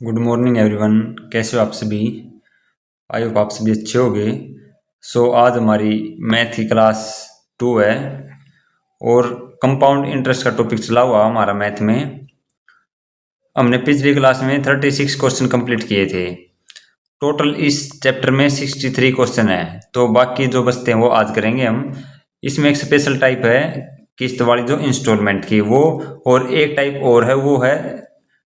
Good morning everyone. कैसे हो आप सभी? आई होप आप सभी अच्छे होंगे। आज हमारी मैथ की क्लास 2 है और कंपाउंड इंटरेस्ट का टॉपिक चला हुआ हमारा मैथ में। हमने पिछली क्लास में 36 क्वेश्चन कंप्लीट किए थे। टोटल इस चैप्टर में 63 क्वेश्चन है, तो बाकी जो बचते हैं वो आज करेंगे हम। इसमें एक स्पेशल टाइप है किस्त वाली, जो इंस्टॉलमेंट की वो, और एक टाइप और है, वो है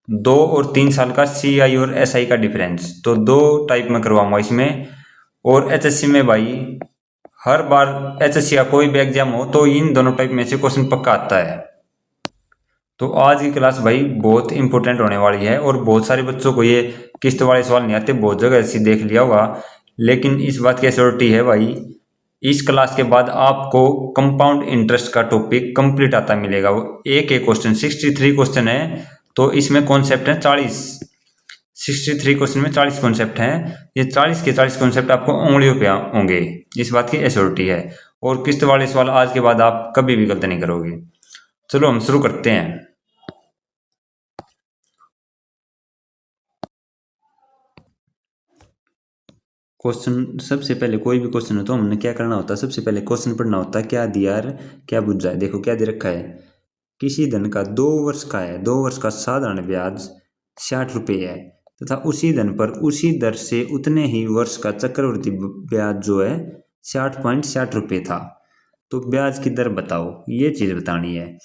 2 और 3 साल का CI और SI का डिफरेंस। तो दो टाइप में करवाऊंगा इसमें। और HSC में भाई हर बार HSC का कोई भी एग्जाम हो तो इन दोनों टाइप में से क्वेश्चन पक्का आता है। तो आज की क्लास भाई बहुत इंपॉर्टेंट होने वाली है, और बहुत सारे बच्चों को ये किस्त वाले सवाल नहीं आते, बहुत जगह ऐसी देख लिया होगा। लेकिन इस बात की एश्योरिटी है भाई, इस क्लास के बाद आपको कंपाउंड इंटरेस्ट का टॉपिक कंप्लीट आता मिलेगा। वो एक एक क्वेश्चन 63 क्वेश्चन है, तो इसमें कॉन्सेप्ट है 40। 63 क्वेश्चन में 40 कॉन्सेप्ट हैं। ये 40 के 40 कॉन्सेप्ट आपको उंगलियों पे होंगे, इस बात की एश्योरिटी है। और किस्त वाले सवाल आज के बाद आप कभी भी गलत नहीं करोगे। चलो हम शुरू करते हैं। क्वेश्चन सबसे पहले, कोई भी क्वेश्चन हो तो हमने क्या करना होता है, सबसे पहले क्वेश्चन पढ़ना होता है। क्या दिया है, क्या बुझ रहा है। देखो क्या दे रखा है, किसी धन का 2 वर्ष का है, 2 वर्ष का साधारण ब्याज 60 रुपये है, तथा उसी धन पर उसी दर से उतने ही वर्ष का चक्रवृद्धि ब्याज जो है 60.60 रुपये था। तो ब्याज की दर बताओ, ये चीज़ बतानी है।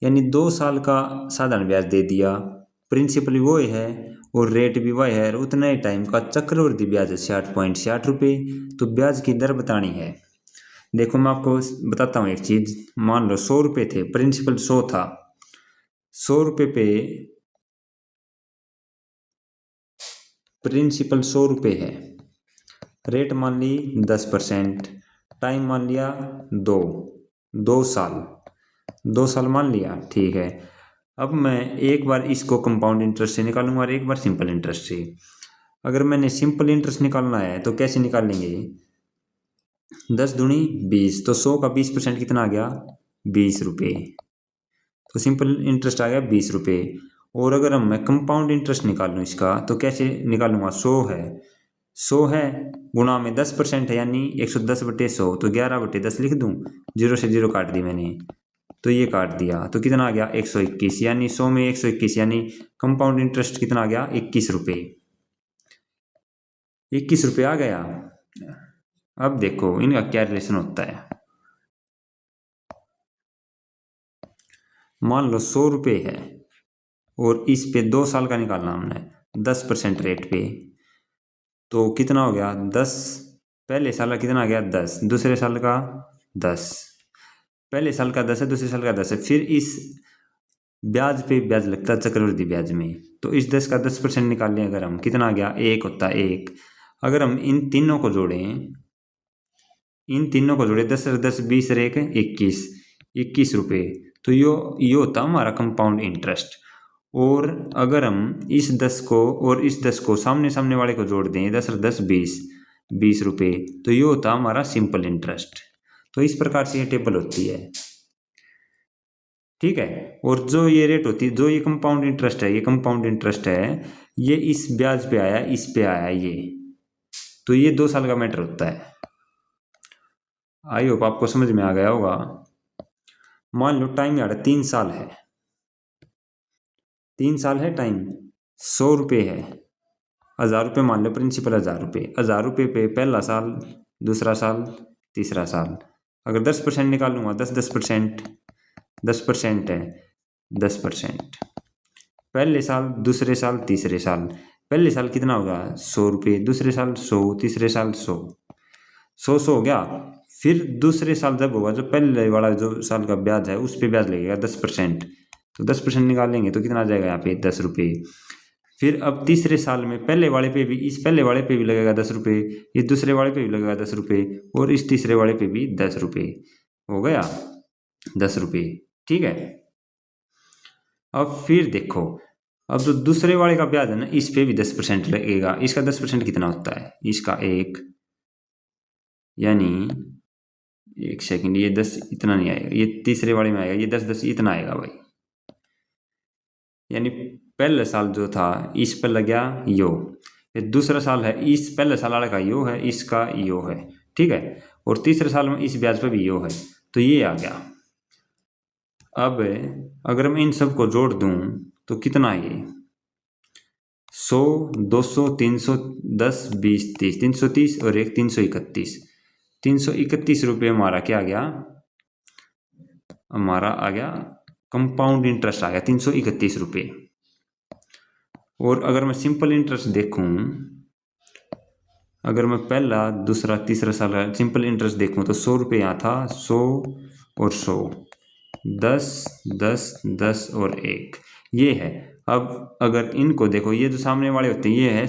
यानी 2 साल का साधारण ब्याज दे दिया, प्रिंसिपल वो है और रेट भी वही है, और उतना ही टाइम का चक्रवृद्धि ब्याज है 60.60 रुपये। तो ब्याज की दर बतानी है। देखो मैं आपको बताता हूँ एक चीज़। मान लो 100 रुपये थे, प्रिंसिपल 100 था। 100 रुपये पे प्रिंसिपल 100 रुपये है, रेट मान ली 10%, टाइम मान लिया 2 साल, 2 साल मान लिया, ठीक है। अब मैं एक बार इसको कंपाउंड इंटरेस्ट से निकालूंगा और एक बार सिंपल इंटरेस्ट से। अगर मैंने सिंपल इंटरेस्ट निकालना है तो कैसे निकालेंगे, 10 दूनी 20, तो 100 का 20% कितना आ गया, 20 रुपये। तो सिंपल इंटरेस्ट आ गया 20 रुपये। और अगर हम मैं कंपाउंड इंटरेस्ट निकालूँ इसका, तो कैसे निकालूंगा, 100 है गुणा में 10% है, यानी 110/100, तो 11/10 लिख दूँ। 0 से 0 काट दी मैंने, तो ये काट दिया, तो कितना आ गया 121, यानी 100 में 121, यानी कंपाउंड इंटरेस्ट कितना आ गया 21 रुपये। 21 रुपये आ गया। अब देखो इनका क्या रिलेशन होता है। मान लो 100 रुपये है और इस पे 2 साल का निकालना हमने 10% रेट पे, तो कितना हो गया 10। पहले साल का कितना आ गया 10, दूसरे साल का 10। पहले साल का 10 है, दूसरे साल का 10 है। फिर इस ब्याज पे ब्याज लगता है चक्रवृद्धि ब्याज में, तो इस 10 का 10% निकाल लें अगर हम, कितना आ गया 1 होता है 1। अगर हम इन तीनों को जोड़ें, 10 और 10 20 और 1 21, 21 रुपये। तो यो होता हमारा कंपाउंड इंटरेस्ट। और अगर हम इस 10 को और इस 10 को सामने सामने वाले को जोड़ दें, 10 और 10 20, 20 रुपये, तो ये होता हमारा सिंपल इंटरेस्ट। तो इस प्रकार से ये टेबल होती है, ठीक है। और जो ये रेट होती है, जो ये कंपाउंड इंटरेस्ट है, ये कंपाउंड इंटरेस्ट है, ये इस ब्याज पे आया, इस पे आया ये, तो ये 2 साल का मैटर होता है। आई होप आपको समझ में आ गया होगा। मान लो टाइम यार 3 साल है, 3 साल है टाइम, 100 रुपये है, 1000 रुपये मान लो प्रिंसिपल, 1000 रुपये, 1000 रुपये पे पहला साल, दूसरा साल, तीसरा साल। अगर 10% निकालूंगा, 10% 10% है 10%। पहले साल, दूसरे साल, तीसरे साल। पहले साल कितना होगा 100 रुपये, दूसरे साल 100, तीसरे साल 100, 100 हो गया। फिर दूसरे साल जब होगा, जो पहले वाला जो साल का ब्याज है उस पे ब्याज लगेगा 10%, तो 10% निकालेंगे तो कितना आ जाएगा यहाँ पे 10 रुपये। फिर अब तीसरे साल में पहले वाले पे भी, इस पहले वाले पे भी लगेगा 10 रुपये, इस दूसरे वाले पे भी लगेगा 10 रुपये, और इस तीसरे वाले पे भी 10 रुपये। हो गया 10 रुपये, ठीक है। अब फिर देखो, अब जो दूसरे वाले का ब्याज है ना, इस पे भी 10% लगेगा। इसका 10% कितना होता है, इसका 1, यानी 1 सेकंड, ये 10 इतना नहीं आएगा, ये तीसरे वाले में आएगा, ये 10 10 इतना आएगा भाई। यानी पहले साल जो था इस पर लग गया यो, ये दूसरा साल है इस पहले साल वाले का यो है, इसका यो है, ठीक है, और तीसरे साल में इस ब्याज पर भी यो है, तो ये आ गया। अब अगर मैं इन सबको जोड़ दूं तो कितना है ये 100, 200, 310, 20, 30, 330 और एक 331, 331 रुपये हमारा क्या आ गया, हमारा आ गया कंपाउंड इंटरेस्ट आ गया 331 रुपये। और अगर मैं सिंपल इंटरेस्ट देखूं, अगर मैं पहला दूसरा तीसरा साल सिंपल इंटरेस्ट देखूं तो 100 रुपये यहाँ था, 100 और 100, 10, 10, 10 और 1, ये है। अब अगर इनको देखो, ये जो सामने वाले होते हैं ये है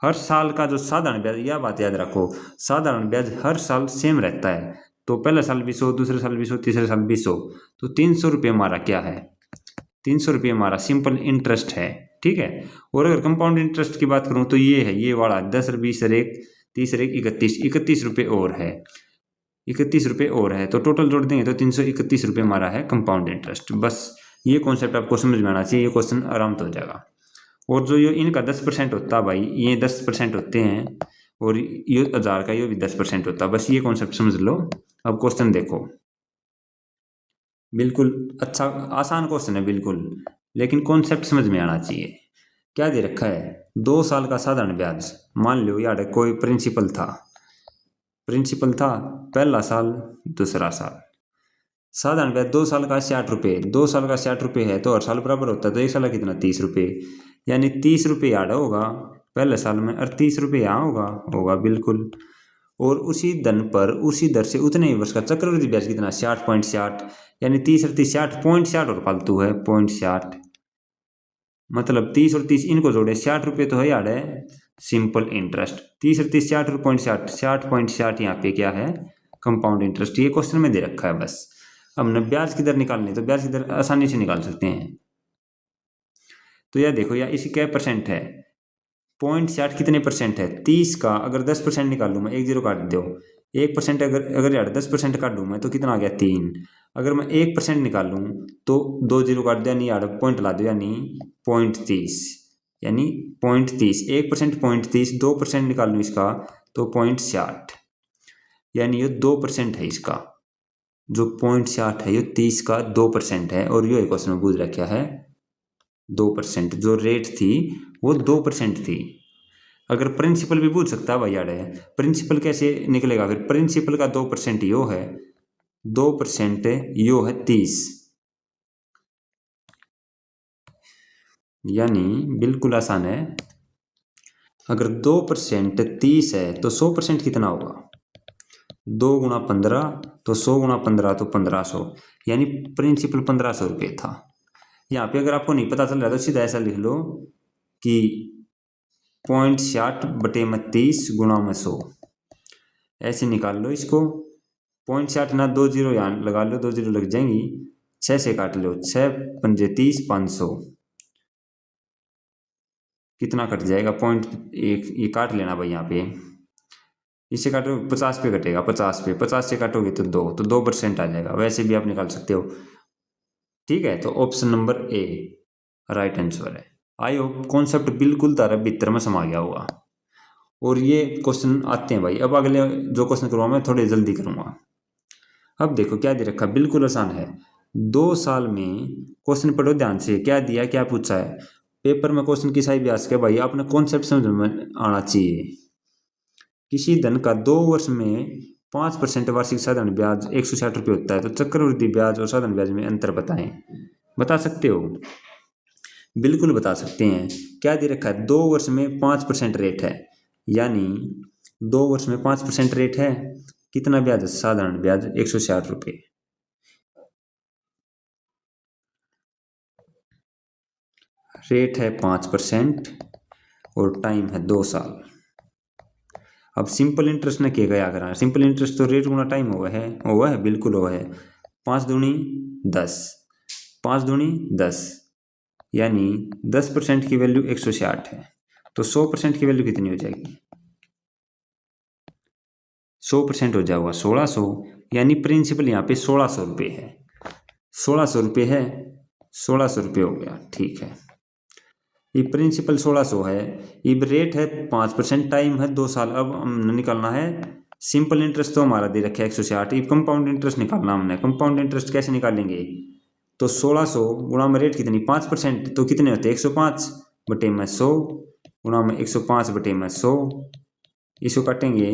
हर साल का जो साधारण ब्याज, यह बात याद रखो, साधारण ब्याज हर साल सेम रहता है। तो पहला साल भी 100, दूसरे साल भी 100, तीसरे साल भी 100, तो 300 रुपये हमारा क्या है, 300 रुपये हमारा सिंपल इंटरेस्ट है, ठीक है। और अगर कंपाउंड इंटरेस्ट की बात करूं तो ये है, ये वाला 10, 20, 1, 30, 31, 31 रुपये और है, 31 रुपये और है, तो टोटल जोड़ देंगे तो 331 रुपये हमारा है कंपाउंड इंटरेस्ट। बस ये कॉन्सेप्ट आपको समझ में आना चाहिए, ये क्वेश्चन आराम से हो जाएगा। और जो ये इनका 10% होता है भाई, ये 10% होते हैं, और ये 1000 का ये भी 10% होता है, बस ये कॉन्सेप्ट समझ लो। अब क्वेश्चन देखो, बिल्कुल अच्छा आसान क्वेश्चन है बिल्कुल, लेकिन कॉन्सेप्ट समझ में आना चाहिए। क्या दे रखा है, 2 साल का साधारण ब्याज, मान लो यार कोई प्रिंसिपल था, पहला साल दूसरा साल, साधारण ब्याज 2 साल का 60 रुपये, 2 साल का 60 रुपये है तो हर साल बराबर होता है, तो एक साल का कितना 30 रुपये, यानी 30 रुपये याद होगा पहले साल में और 30 रुपये यहाँ होगा बिल्कुल। और उसी धन पर उसी दर से उतने ही वर्ष का चक्रवृद्धि ब्याज कितना 60.60, यानी 30 और 30 60.60 और फालतू है 0.60, मतलब 30 और 30 इनको जोड़े 60 रुपये तो है याद है सिंपल इंटरेस्ट, 30 और 30 60 और 0.60, 60.60 यहाँ पे क्या है कंपाउंड इंटरेस्ट। ये क्वेश्चन में दे रखा है बस। अब न ब्याज की दर निकालनी तो ब्याज की दर आसानी से निकाल सकते हैं। तो यह देखो यार इसकी क्या परसेंट है, 0.60 कितने परसेंट है 30 का, अगर 10% निकाल लूँ मैं, एक जीरो काट दो, 1% अगर यार 10% काट दूँ मैं तो कितना आ गया 3, अगर मैं 1% निकालूँ तो 2 जीरो काट दिया, नहीं यार पॉइंट ला दो, यानी 0.30, यानी 0.30, 1% 0.30, 2% निकाल लूँ इसका तो 0.60, यानी ये 2% है इसका, जो 0.60 है ये 30 का 2% है। और ये क्वेश्चन में पूछ रखा है 2%, जो रेट थी वो 2% थी। अगर प्रिंसिपल भी पूछ सकता है भाई यार, प्रिंसिपल कैसे निकलेगा फिर, प्रिंसिपल का 2% यो है, 2% यो है 30, यानी बिल्कुल आसान है। अगर 2% 30 है तो 100% कितना होगा, 2 गुणा 15, तो 100 गुणा 15 तो 1500, यानी प्रिंसिपल 1500 रुपये था। यहाँ पे अगर आपको नहीं पता चल रहा तो सीधा ऐसा लिख लो कि 0.60 बटे 30 गुणा में 100, ऐसे निकाल लो इसको। 0.60 ना 2 जीरो यहाँ लगा लो, 2 जीरो लग जाएंगी, 6 से काट लो, 6 पंजे 30, 500 कितना कट जाएगा, 0.1 ये काट लेना भाई, यहाँ पे इससे काटो 50 पे कटेगा, 50 पे 50 से काटोगे तो 2% आ जाएगा, वैसे भी आप निकाल सकते हो, ठीक है। तो option number a right answer है। आई होप कॉन्सेप्ट बिल्कुल तारा भीतर में समा गया होगा। और ये क्वेश्चन आते हैं भाई, अब अगले जो क्वेश्चन करूँगा मैं थोड़े जल्दी करूँगा। अब देखो क्या दे रखा, बिल्कुल आसान है। 2 साल में क्वेश्चन पढ़ो ध्यान से, क्या दिया क्या पूछा है पेपर में, क्वेश्चन किसा भी आ सके भाई, अपने कॉन्सेप्ट समझ में आना चाहिए। किसी धन का 2 वर्ष में 5% वार्षिक साधारण ब्याज 160 रुपये होता है, तो चक्रवृद्धि ब्याज और साधारण ब्याज में अंतर बताएं। बता सकते हो, बिल्कुल बता सकते हैं। क्या दे रखा है, 2 वर्ष में 5% रेट है, यानी 2 वर्ष में 5% रेट है, कितना ब्याज है साधारण ब्याज 160 रुपये, रेट है 5% और टाइम है 2 साल। अब सिंपल इंटरेस्ट ने क्या करा, सिंपल इंटरेस्ट तो रेट गुना टाइम हुआ है बिल्कुल हुआ है, 5 दूनी 10, 5 दूनी 10, यानी 10% की वैल्यू 160 है, तो 100% की वैल्यू कितनी हो जाएगी, 100% हो जाएगा 1600, यानी प्रिंसिपल यहाँ पे 1600 रुपये है, 1600 रुपये है, 1600 रुपये हो गया, ठीक है। ये प्रिंसिपल 1600 है, ये रेट है 5%, टाइम है 2 साल। अब हमने निकालना है सिंपल इंटरेस्ट, तो हमारा दे रखा है 160। ये कंपाउंड इंटरेस्ट निकालना हमने। कंपाउंड इंटरेस्ट कैसे निकालेंगे, तो 1600 गुणा में रेट कितनी 5%, तो कितने होते हैं 105 बटे में 100 गुणा में 105 बटे में 100, इसको काटेंगे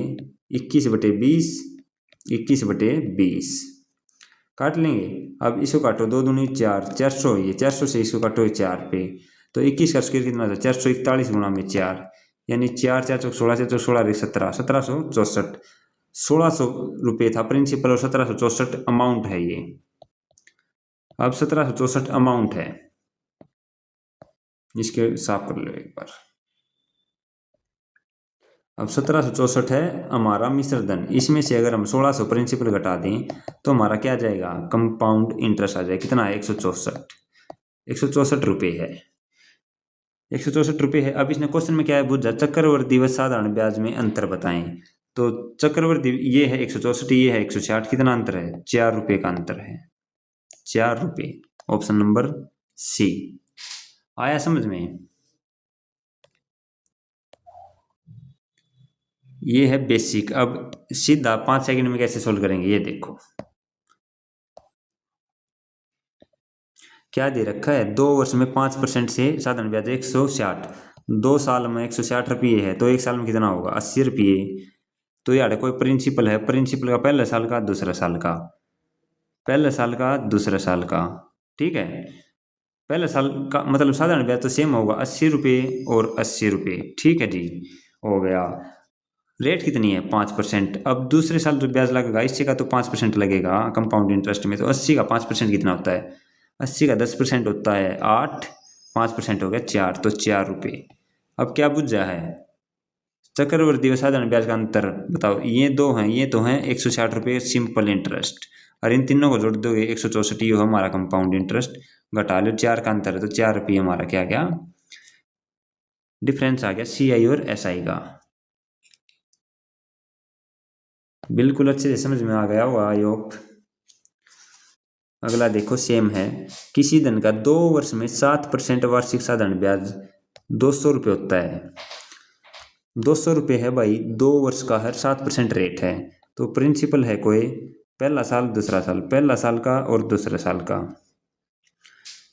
21 बटे 20, 21 बटे 20 काट लेंगे। अब इसको काटो 2 दूनी 4, 400 ये 400 से इसको काटो 4 पे, तो 21 का स्क्वायर कितना था 441 गुणा में 4, यानी 4 4 चौक 16, 4 चौक 16 17, 1764। 1600 रुपये था प्रिंसिपल और 1764 अमाउंट है ये। अब 1764 अमाउंट है, इसके साफ कर लो एक बार। अब 1764 है हमारा मिश्र धन। इसमें से अगर हम 1600 प्रिंसिपल घटा दें तो हमारा क्या आ जाएगा, कंपाउंड इंटरेस्ट आ जाएगा। कितना है 164 रुपये है, 164 रुपये है। अब इसने क्वेश्चन में क्या है पूछा, चक्रवर्ती व साधारण ब्याज में अंतर बताएं। तो चक्रवर्ती ये है 164, ये है 160, कितना अंतर है 4 रुपये का अंतर है, 4 रुपये। Option number C. आया समझ में। ये है बेसिक। अब सीधा 5 सेकंड में कैसे सोल्व करेंगे ये देखो। क्या दे रखा है, 2 वर्ष में 5% से साधारण ब्याज 160, 2 साल में 160 रुपये है, तो 1 साल में कितना होगा 80 रुपये। तो यार कोई प्रिंसिपल है, प्रिंसिपल का पहले साल का दूसरा साल का, पहले साल का दूसरा साल का, ठीक है। पहले साल का मतलब साधारण ब्याज तो सेम होगा 80 रुपये और 80 रुपये, ठीक है जी, हो गया। रेट कितनी है 5%। अब दूसरे साल जो ब्याज लगेगा इससे का तो 5% लगेगा कंपाउंड इंटरेस्ट में, तो 80 का 5% कितना होता है, 80 का 10% होता है 8, 5% हो गया 4, तो 4 रुपये। अब क्या बुझा है, चक्रवर्ती व साधारण ब्याज का अंतर बताओ। ये दो हैं, ये तो हैं 160 रुपये सिंपल इंटरेस्ट, और इन तीनों को जोड़ दोगे 164, ये हमारा कंपाउंड इंटरेस्ट। घटा लो 4 का अंतर है, तो 4 रुपये हमारा क्या गया, डिफरेंस आ गया CI और SI का। बिल्कुल अच्छे से समझ में आ गया होगा आई होप। अगला देखो सेम है, किसी धन का 2 वर्ष में 7% वार्षिक साधारण ब्याज 200 रुपये होता है। 200 रुपये है भाई, 2 वर्ष का हर 7% रेट है। तो प्रिंसिपल है कोई पहला साल दूसरा साल, पहला साल का और दूसरा साल का।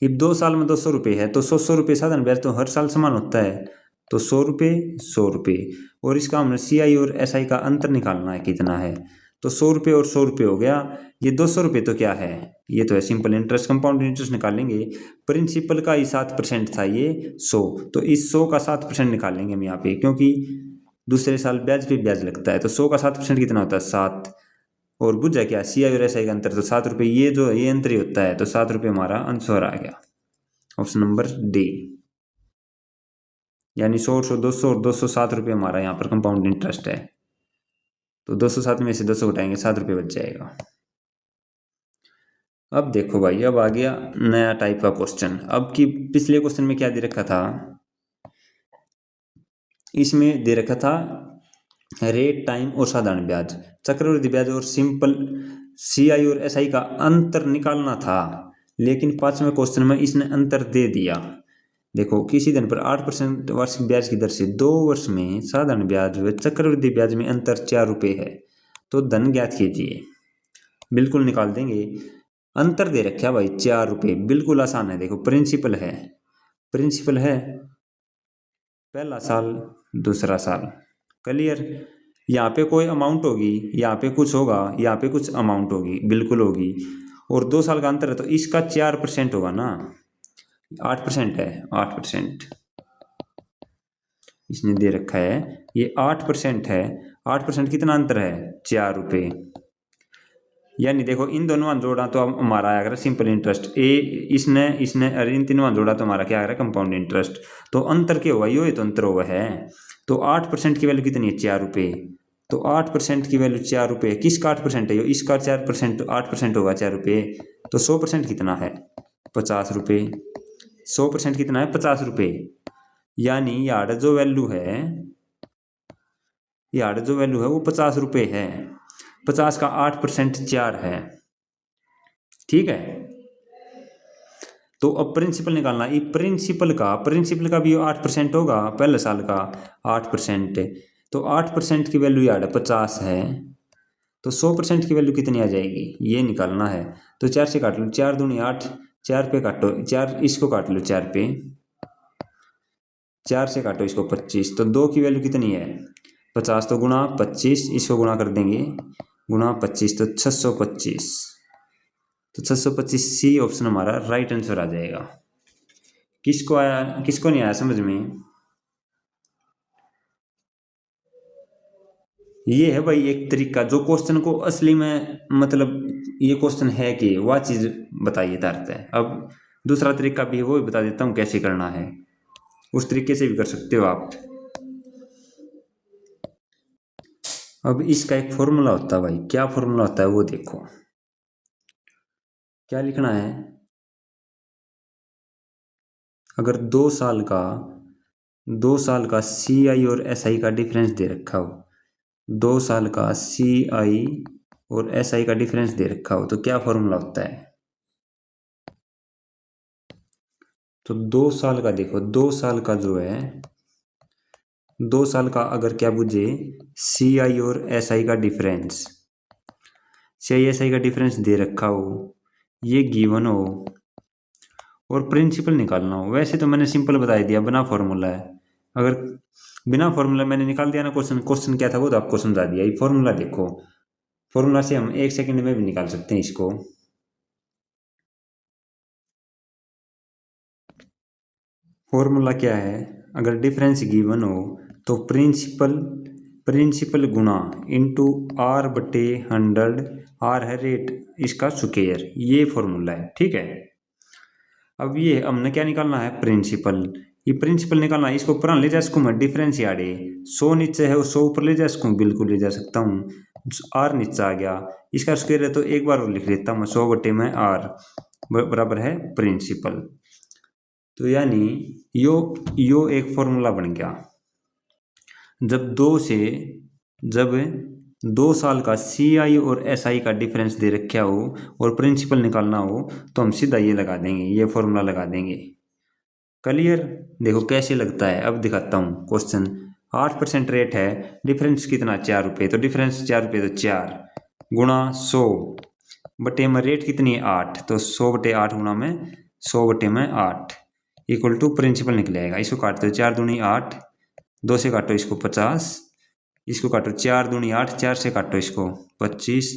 ये 2 साल में 200 रुपये है, तो 100 रुपये साधारण ब्याज तो हर साल समान होता है, तो 100 रुपये 100 रुपये। और इसका हमने CI और SI का अंतर निकालना है कितना है, तो 100 रुपये और 100 रुपये हो गया। ये 200 रुपये तो क्या है, ये तो है सिंपल इंटरेस्ट, कंपाउंड इंटरेस्ट निकालेंगे। प्रिंसिपल का ही 7% था ये 100, तो इस 100 का 7% निकालेंगे हम यहाँ पे, क्योंकि दूसरे साल ब्याज पे ब्याज लगता है। तो 100 का 7% कितना होता है 7, और बुझा क्या CI और SI का अंतर, तो 7 रुपये, ये जो ये अंतर ही होता है, तो 7 रुपये हमारा आंसर आ गया। ऑप्शन नंबर डी, यानी 100 100 200 और 207 रुपये हमारा यहाँ पर कंपाउंड इंटरेस्ट है। तो 207 में से 200 उठाएंगे 7 रुपये बच जाएगा। अब देखो भाई, अब आ गया नया टाइप का क्वेश्चन। अब की पिछले क्वेश्चन में क्या दे रखा था, इसमें दे रखा था रेट, टाइम और साधारण ब्याज, चक्रवृद्धि ब्याज और सिंपल CI और SI का अंतर निकालना था। लेकिन 5वें क्वेश्चन में इसने अंतर दे दिया। देखो, किसी धन पर 8% वार्षिक ब्याज की दर से 2 वर्ष में साधारण ब्याज व चक्रवृद्धि ब्याज में अंतर 4 रुपये है, तो धन ज्ञात कीजिए। बिल्कुल निकाल देंगे। अंतर दे रखा भाई 4 रुपये, बिल्कुल आसान है। देखो प्रिंसिपल है, प्रिंसिपल है पहला साल दूसरा साल, क्लियर। यहाँ पे कोई अमाउंट होगी, यहाँ पे कुछ होगा, यहाँ पे कुछ अमाउंट होगी, बिल्कुल होगी। और 2 साल का अंतर है, तो इसका 4% होगा ना, 8% है, 8% इसने दे रखा है, ये 8% है। 8% कितना अंतर है 4 रुपये। यानी देखो इन दोनों जोड़ा तो हमारा आएगा सिंपल इंटरेस्ट, इसने इसने अरे इन तीनों जोड़ा तो हमारा क्या आ रहा है कंपाउंड इंटरेस्ट। तो अंतर क्या होगा, ये तो अंतर होगा है। तो 8% की वैल्यू कितनी है 4 रुपये, तो 8% की वैल्यू 4 रुपये। किसका 8% है, इसका 4%, 8% होगा 4 रुपये। तो 100% कितना है 50 रुपये, 100% कितना है 50 रुपये। यानी यार जो वैल्यू है, यार जो वैल्यू है वो 50 रुपये है। 50 का 8% 4 है, ठीक है। तो अब प्रिंसिपल निकालना, ये प्रिंसिपल का भी 8% होगा, पहले साल का 8%। तो 8% की वैल्यू यार 50 है, तो 100% की वैल्यू कितनी आ जाएगी ये निकालना है। तो 4 से काट लो, 4 दूनी 8, 4 पे काटो 4, इसको काट लो 4 पे, 4 से काटो इसको 25, तो 2 की वैल्यू कितनी है 50, तो गुणा 25, इसको गुणा कर देंगे, गुणा 25 तो 625, तो 625 सी ऑप्शन हमारा राइट आंसर आ जाएगा। किसको आया, किसको नहीं आया समझ में? ये है भाई एक तरीका, जो क्वेश्चन को असली में मतलब ये क्वेश्चन है कि वह चीज बताइए तरत है। अब दूसरा तरीका भी है, वो भी बता देता हूँ कैसे करना है, उस तरीके से भी कर सकते हो आप। अब इसका एक फॉर्मूला होता है भाई, क्या फॉर्मूला होता है वो देखो, क्या लिखना है। अगर 2 साल का CI और SI का डिफरेंस दे रखा हो, 2 साल का CI और SI का डिफरेंस दे रखा हो, तो क्या फॉर्मूला होता है। तो 2 साल का देखो, 2 साल का जो है, 2 साल का अगर क्या बुझे CI और SI का डिफरेंस, CI/SI का डिफरेंस दे रखा हो, ये गिवन हो और प्रिंसिपल निकालना हो। वैसे तो मैंने सिंपल बता दिया, बिना फॉर्मूला है। अगर बिना फॉर्मूला मैंने निकाल दिया ना क्वेश्चन क्या था वो तो आपको समझा दिया। ये फॉर्मूला देखो, फॉर्मूला से हम 1 सेकंड में भी निकाल सकते हैं इसको। फॉर्मूला क्या है, अगर डिफरेंस गिवन हो तो प्रिंसिपल गुणा इंटू R बटे 100, R है रेट, इसका स्क्वायर, ये फॉर्मूला है, ठीक है। अब ये हमने क्या निकालना है प्रिंसिपल, ये प्रिंसिपल निकालना है। इसको ऊपर ले जा सकूँ मैं, डिफरेंस याडे 100 नीचे है और 100 ऊपर ले जा सकूँ, बिल्कुल ले जा सकता हूँ। R नीचे आ गया, इसका स्क्वायर है तो एक बार और लिख लेता हूँ, 100 बटे में R बराबर है प्रिंसिपल। तो यानी यो एक फॉर्मूला बन गया। जब 2 साल का CI और SI का डिफरेंस दे रखा हो और प्रिंसिपल निकालना हो तो हम सीधा ये लगा देंगे, ये फॉर्मूला लगा देंगे। क्लियर? देखो कैसे लगता है, अब दिखाता हूँ क्वेश्चन। 8% रेट है, डिफरेंस कितना 4 रुपये, तो डिफरेंस 4 रुपये तो 4 गुणा 100 बटे में रेट कितनी है 8, तो 100 बटे 8 गुणा में 100 बटे में 8 इक्वल टू प्रिंसिपल निकलेगा। इसको काटते हो 4 दूनी 8, 2 से काटो इसको 50, इसको काटो 4 दूनी 8, 4 से काटो इसको 25,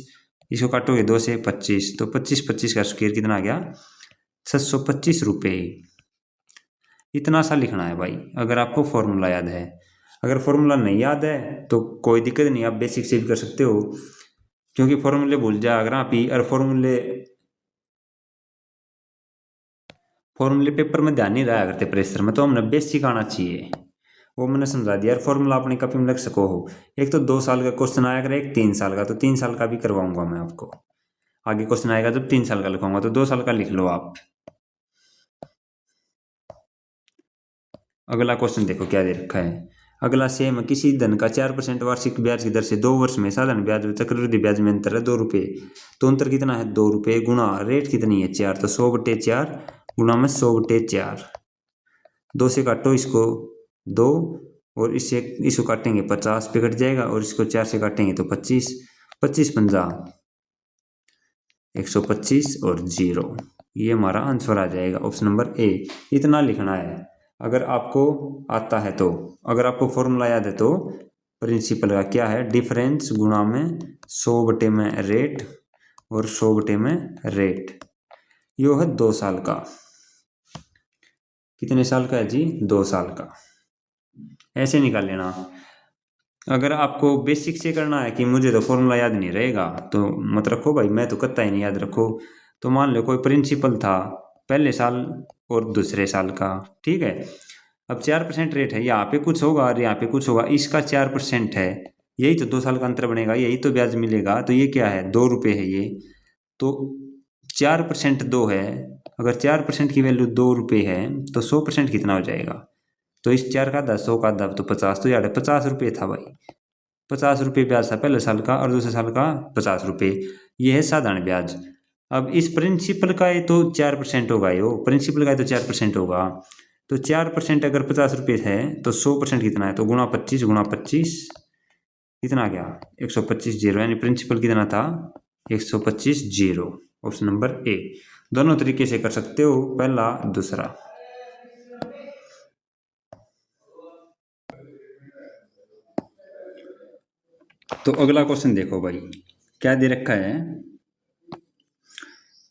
इसको काटोगे 2 से 25, तो 25 का स्क्वायर कितना आ गया 625 रुपये। इतना सा लिखना है भाई, अगर आपको फॉर्मूला याद है। अगर फॉर्मूला नहीं याद है तो कोई दिक्कत नहीं, आप बेसिक से भी कर सकते हो, क्योंकि फॉर्मूले भूल जा अगर आप ही, और फॉर्मूले पेपर में ध्यान नहीं रहा करते प्रेशर में, तो हमने बेसिक आना चाहिए, वो मैंने समझा दिया। और फॉर्मूला अपनी कॉपी में लिख सको हो। एक तो 2 साल का क्वेश्चन आया करे, एक 3 साल का, तो 3 साल का भी करवाऊंगा मैं आपको। आगे क्वेश्चन आएगा जब 3 साल का लिखवाऊंगा, तो 2 साल का लिख लो आप। अगला क्वेश्चन देखो क्या दे रखा है। अगला सेम, किसी धन का 4% वार्षिक ब्याज की दर से 2 वर्ष में साधारण ब्याज और चक्रवृद्धि ब्याज में अंतर है 2 रुपये, तो अंतर कितना है 2 रुपये, गुणा रेट कितनी है 4, तो 100 बटे 4 गुणा में 100 बटे 4, 2 से काटो इसको 2 और इसको काटेंगे 50 पे कट जाएगा, और इसको 4 से काटेंगे तो 25, 25 पंजा 125 और 0, ये हमारा आंसर आ जाएगा ऑप्शन नंबर ए। इतना लिखना है अगर आपको आता है तो। अगर आपको फॉर्मूला याद है तो प्रिंसिपल का क्या है, डिफरेंस गुणा में 100 बटे में रेट और 100 बटे में रेट। यो है 2 साल का, कितने साल का है जी 2 साल का, ऐसे निकाल लेना। अगर आपको बेसिक से करना है कि मुझे तो फॉर्मूला याद नहीं रहेगा, तो मत रखो भाई, मैं तो कत्ता ही नहीं याद रखो। तो मान लो कोई प्रिंसिपल था पहले साल और दूसरे साल का, ठीक है। अब 4% रेट है, यहाँ पे कुछ होगा और यहाँ पे कुछ होगा, इसका 4% है, यही तो 2 साल का अंतर बनेगा, यही तो ब्याज मिलेगा। तो ये क्या है 2 रुपये है ये, तो 4% 2 है, अगर 4% की वैल्यू 2 रुपये है तो 100% कितना हो जाएगा, तो इस 4 का 10, 100 का 10 तो 50, तो यार 50 रुपये था भाई, 50 रुपये ब्याज था पहले साल का और दूसरे साल का 50 रुपये। ये है साधारण ब्याज। अब इस प्रिंसिपल का ये तो 4% होगा, यो प्रिंसिपल का ये तो 4% होगा। तो 4% अगर 50 रुपये है तो 100% कितना है, तो गुणा 25 कितना आ गया 125 जीरो, यानी प्रिंसिपल कितना था 125 जीरो। ऑप्शन नंबर ए। दोनों तरीके से कर सकते हो, पहला दूसरा। तो अगला क्वेश्चन देखो भाई, क्या दे रखा है,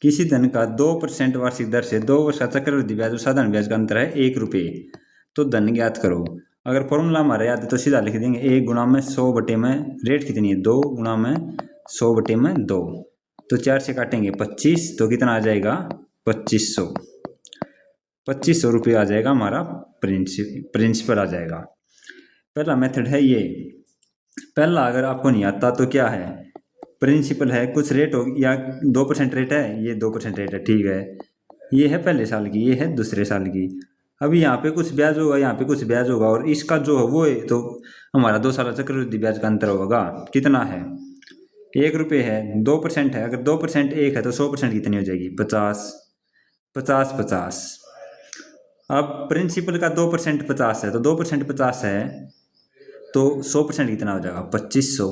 किसी धन का 2% वार्षिक दर से 2 वर्ष का चक्रवृद्धि ब्याज और साधारण ब्याज का अंतर है 1 रुपये, तो धन ज्ञात करो। अगर फॉर्मूला हमारा याद है तो सीधा लिख देंगे 1 गुणा में 100 बटे में रेट कितनी है 2 गुणा में 100 बटे में 2, तो 4 से काटेंगे 25, तो कितना आ जाएगा 2500 रुपये आ जाएगा हमारा प्रिंसिपल आ जाएगा। पहला मेथड है ये। पहला अगर आपको नहीं आता तो क्या है, प्रिंसिपल है कुछ रेट हो या 2% रेट है, ये 2% रेट है, ठीक है, ये है पहले साल की, ये है दूसरे साल की। अभी यहाँ पे कुछ ब्याज होगा, यहाँ पे कुछ ब्याज होगा, और इसका जो है वो है तो हमारा 2 साल चक्रवृद्धि ब्याज का अंतर होगा, कितना है 1 रुपये है, 2% है, अगर 2% 1 है तो 100% कितनी हो जाएगी 50 50 50। अब प्रिंसिपल का 2% 50 है, तो 2% 50 है तो 100% कितना हो जाएगा 2500।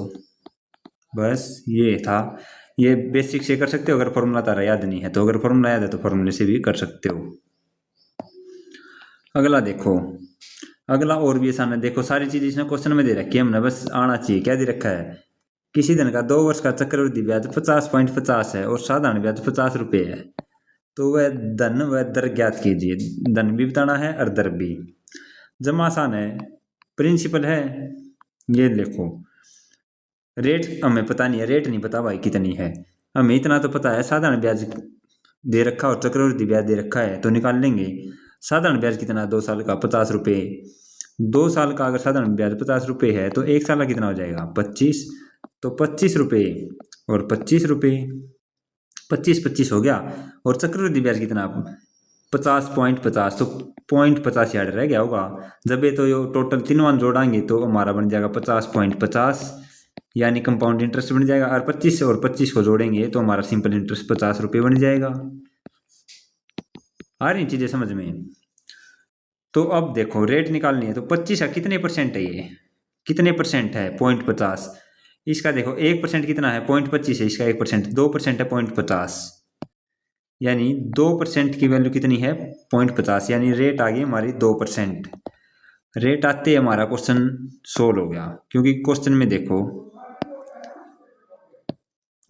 बस ये था, ये बेसिक से कर सकते हो, अगर फॉर्मूला तारा याद नहीं है तो, अगर फॉर्मूला याद है तो फॉर्मूले से भी कर सकते हो। अगला देखो, अगला और भी आसान है। देखो सारी चीज इसने क्वेश्चन में दे रखी है, हमने बस आना चाहिए। क्या दे रखा है, किसी धन का 2 वर्ष का चक्रवृद्धि ब्याज 50.50 है और साधारण ब्याज 50 रुपये है, तो वह धन व दर ज्ञात कीजिए। धन भी बताना है और दर भी। जमा आसान है, प्रिंसिपल है, ये देखो रेट हमें पता नहीं है, रेट नहीं पता भाई कितनी है, हमें इतना तो पता है साधारण ब्याज दे रखा और चक्रवृद्धि ब्याज दे रखा है, तो निकाल लेंगे। साधारण ब्याज कितना है 2 साल का 50 रुपये, 2 साल का अगर साधारण ब्याज 50 रुपये है तो 1 साल का कितना हो जाएगा 25, तो 25 रुपये और 25 रुपये, 25 हो गया। और चक्रवृद्धि ब्याज कितना 50.50, तो 0.50 यार्ड रह गया होगा। जब ये तो टोटल तीनों जोड़ाएंगे तो हमारा बन जाएगा 50.50, यानी कंपाउंड इंटरेस्ट बन जाएगा। और 25 और 25 को जोड़ेंगे तो हमारा सिंपल इंटरेस्ट 50 रुपये बन जाएगा। आ रही चीजें समझ में। तो अब देखो रेट निकालनी है, तो 25 का कितने परसेंट है, ये कितने परसेंट है 0.50, इसका देखो 1% कितना है 0.25 है, इसका 1% 2% है 0.50, यानी 2% की वैल्यू कितनी है 0.50, यानी रेट आ गई हमारी 2%। रेट आते ही हमारा क्वेश्चन सोल्व हो गया, क्योंकि क्वेश्चन में देखो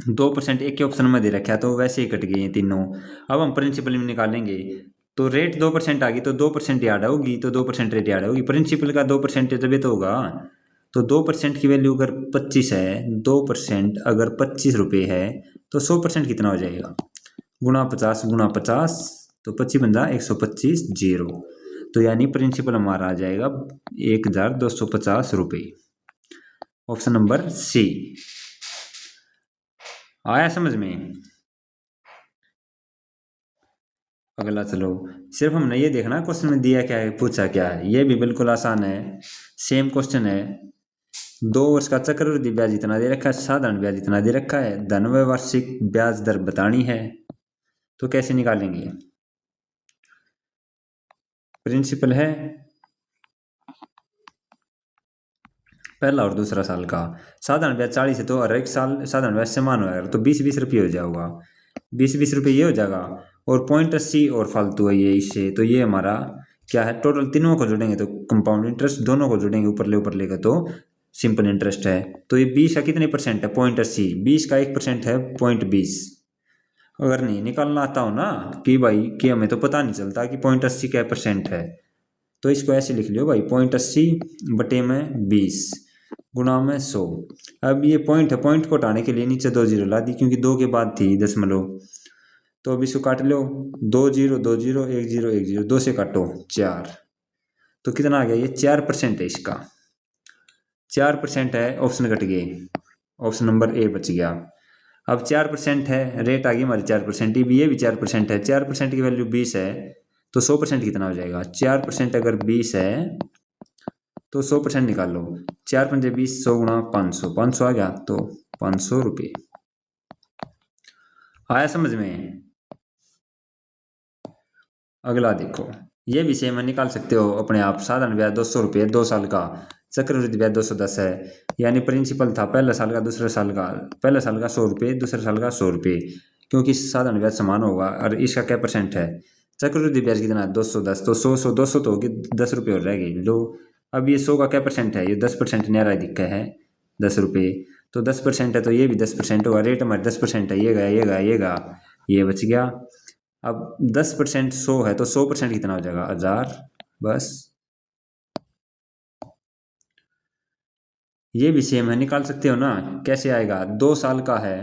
2% एक के ऑप्शन में दे रखा है तो वैसे ही कट गए हैं तीनों। अब हम प्रिंसिपल में निकालेंगे, तो रेट 2% आ गई तो 2% याद होगी, तो 2% रेट याद होगी। प्रिंसिपल का 2% जब ये तो होगा, तो 2% की वैल्यू अगर 25 है, 2% अगर 25 रुपये है तो 100% कितना हो जाएगा गुणा 50, तो 25 बन जाए 125 जीरो, तो यानी प्रिंसिपल हमारा आ जाएगा 1250 रुपये। Option number C. आया समझ में। अगला चलो, सिर्फ हमने ये देखना क्वेश्चन में दिया क्या है, पूछा क्या है, ये भी बिल्कुल आसान है, सेम क्वेश्चन है। 2 वर्ष का चक्रवृद्धि ब्याज इतना दे रखा है, साधारण ब्याज इतना दे रखा है, धन व वार्षिक ब्याज दर बतानी है, तो कैसे निकालेंगे। प्रिंसिपल है पहला और दूसरा साल का, साधारण ब्याज 40 है तो हर एक साल साधारण ब्याज समान होगा, तो 20 रुपये हो जाएगा, 20 रुपये ये हो जाएगा। और 0.80 और फालतू है ये इससे, तो ये हमारा क्या है, टोटल तीनों को जोड़ेंगे तो कंपाउंड इंटरेस्ट, दोनों को जोड़ेंगे ऊपर लेगा तो सिंपल इंटरेस्ट है। तो ये 20 का कितने परसेंट है 0.80, 20 का 1% है 0.20। अगर नहीं निकालना आता हो ना कि भाई कि हमें तो पता नहीं चलता कि 0.80 क्या परसेंट है, तो इसको ऐसे लिख लियो भाई 0.80 बटे में 20 गुणा में 100। अब ये पॉइंट है, पॉइंट को हटाने के लिए नीचे 2 जीरो ला दी, क्योंकि 2 के बाद थी दशमलव, तो अब इसको काट लो 2 जीरो 2 जीरो 1 जीरो 1 जीरो, 2 से काटो 4, तो कितना आ गया ये 4% है, इसका 4% है, ऑप्शन कट गए, ऑप्शन नंबर ए बच गया। अब 4% है, रेट आ गई हमारी 4%, ये भी 4% है, 4% की वैल्यू 20 है, तो 100% कितना हो जाएगा 4% अगर 20 है तो 100% निकाल लो, 4 पंजे 20, 100 गुणा 500, 500 आ गया, तो 500 रुपये। आया समझ में? अगला देखो, ये भी सेम है, निकाल सकते हो अपने आप। साधारण ब्याज 200 रुपये 2 साल का, चक्रवृद्धि ब्याज 210 है। यानी प्रिंसिपल था पहले साल का दूसरे साल का, पहले साल का 100 रुपये दूसरे साल का 100 रुपये, क्योंकि साधारण ब्याज समान होगा। और इसका क्या परसेंट है? चक्रवृद्धि ब्याज कितना है? 210, तो 100 तो होगी, 10 रुपये और रह गई लो। अब ये 100 का क्या परसेंट है? ये 10% न्यारा दिखा है 10 रुपये, तो 10% है तो ये भी 10% होगा। रेट हमारे 10% है, ये गया ये गया ये गया, ये बच गया। अब 10% 100 है तो 100% कितना हो जाएगा? 1000। बस ये भी सेम है, निकाल सकते हो ना। कैसे आएगा? 2 साल का है,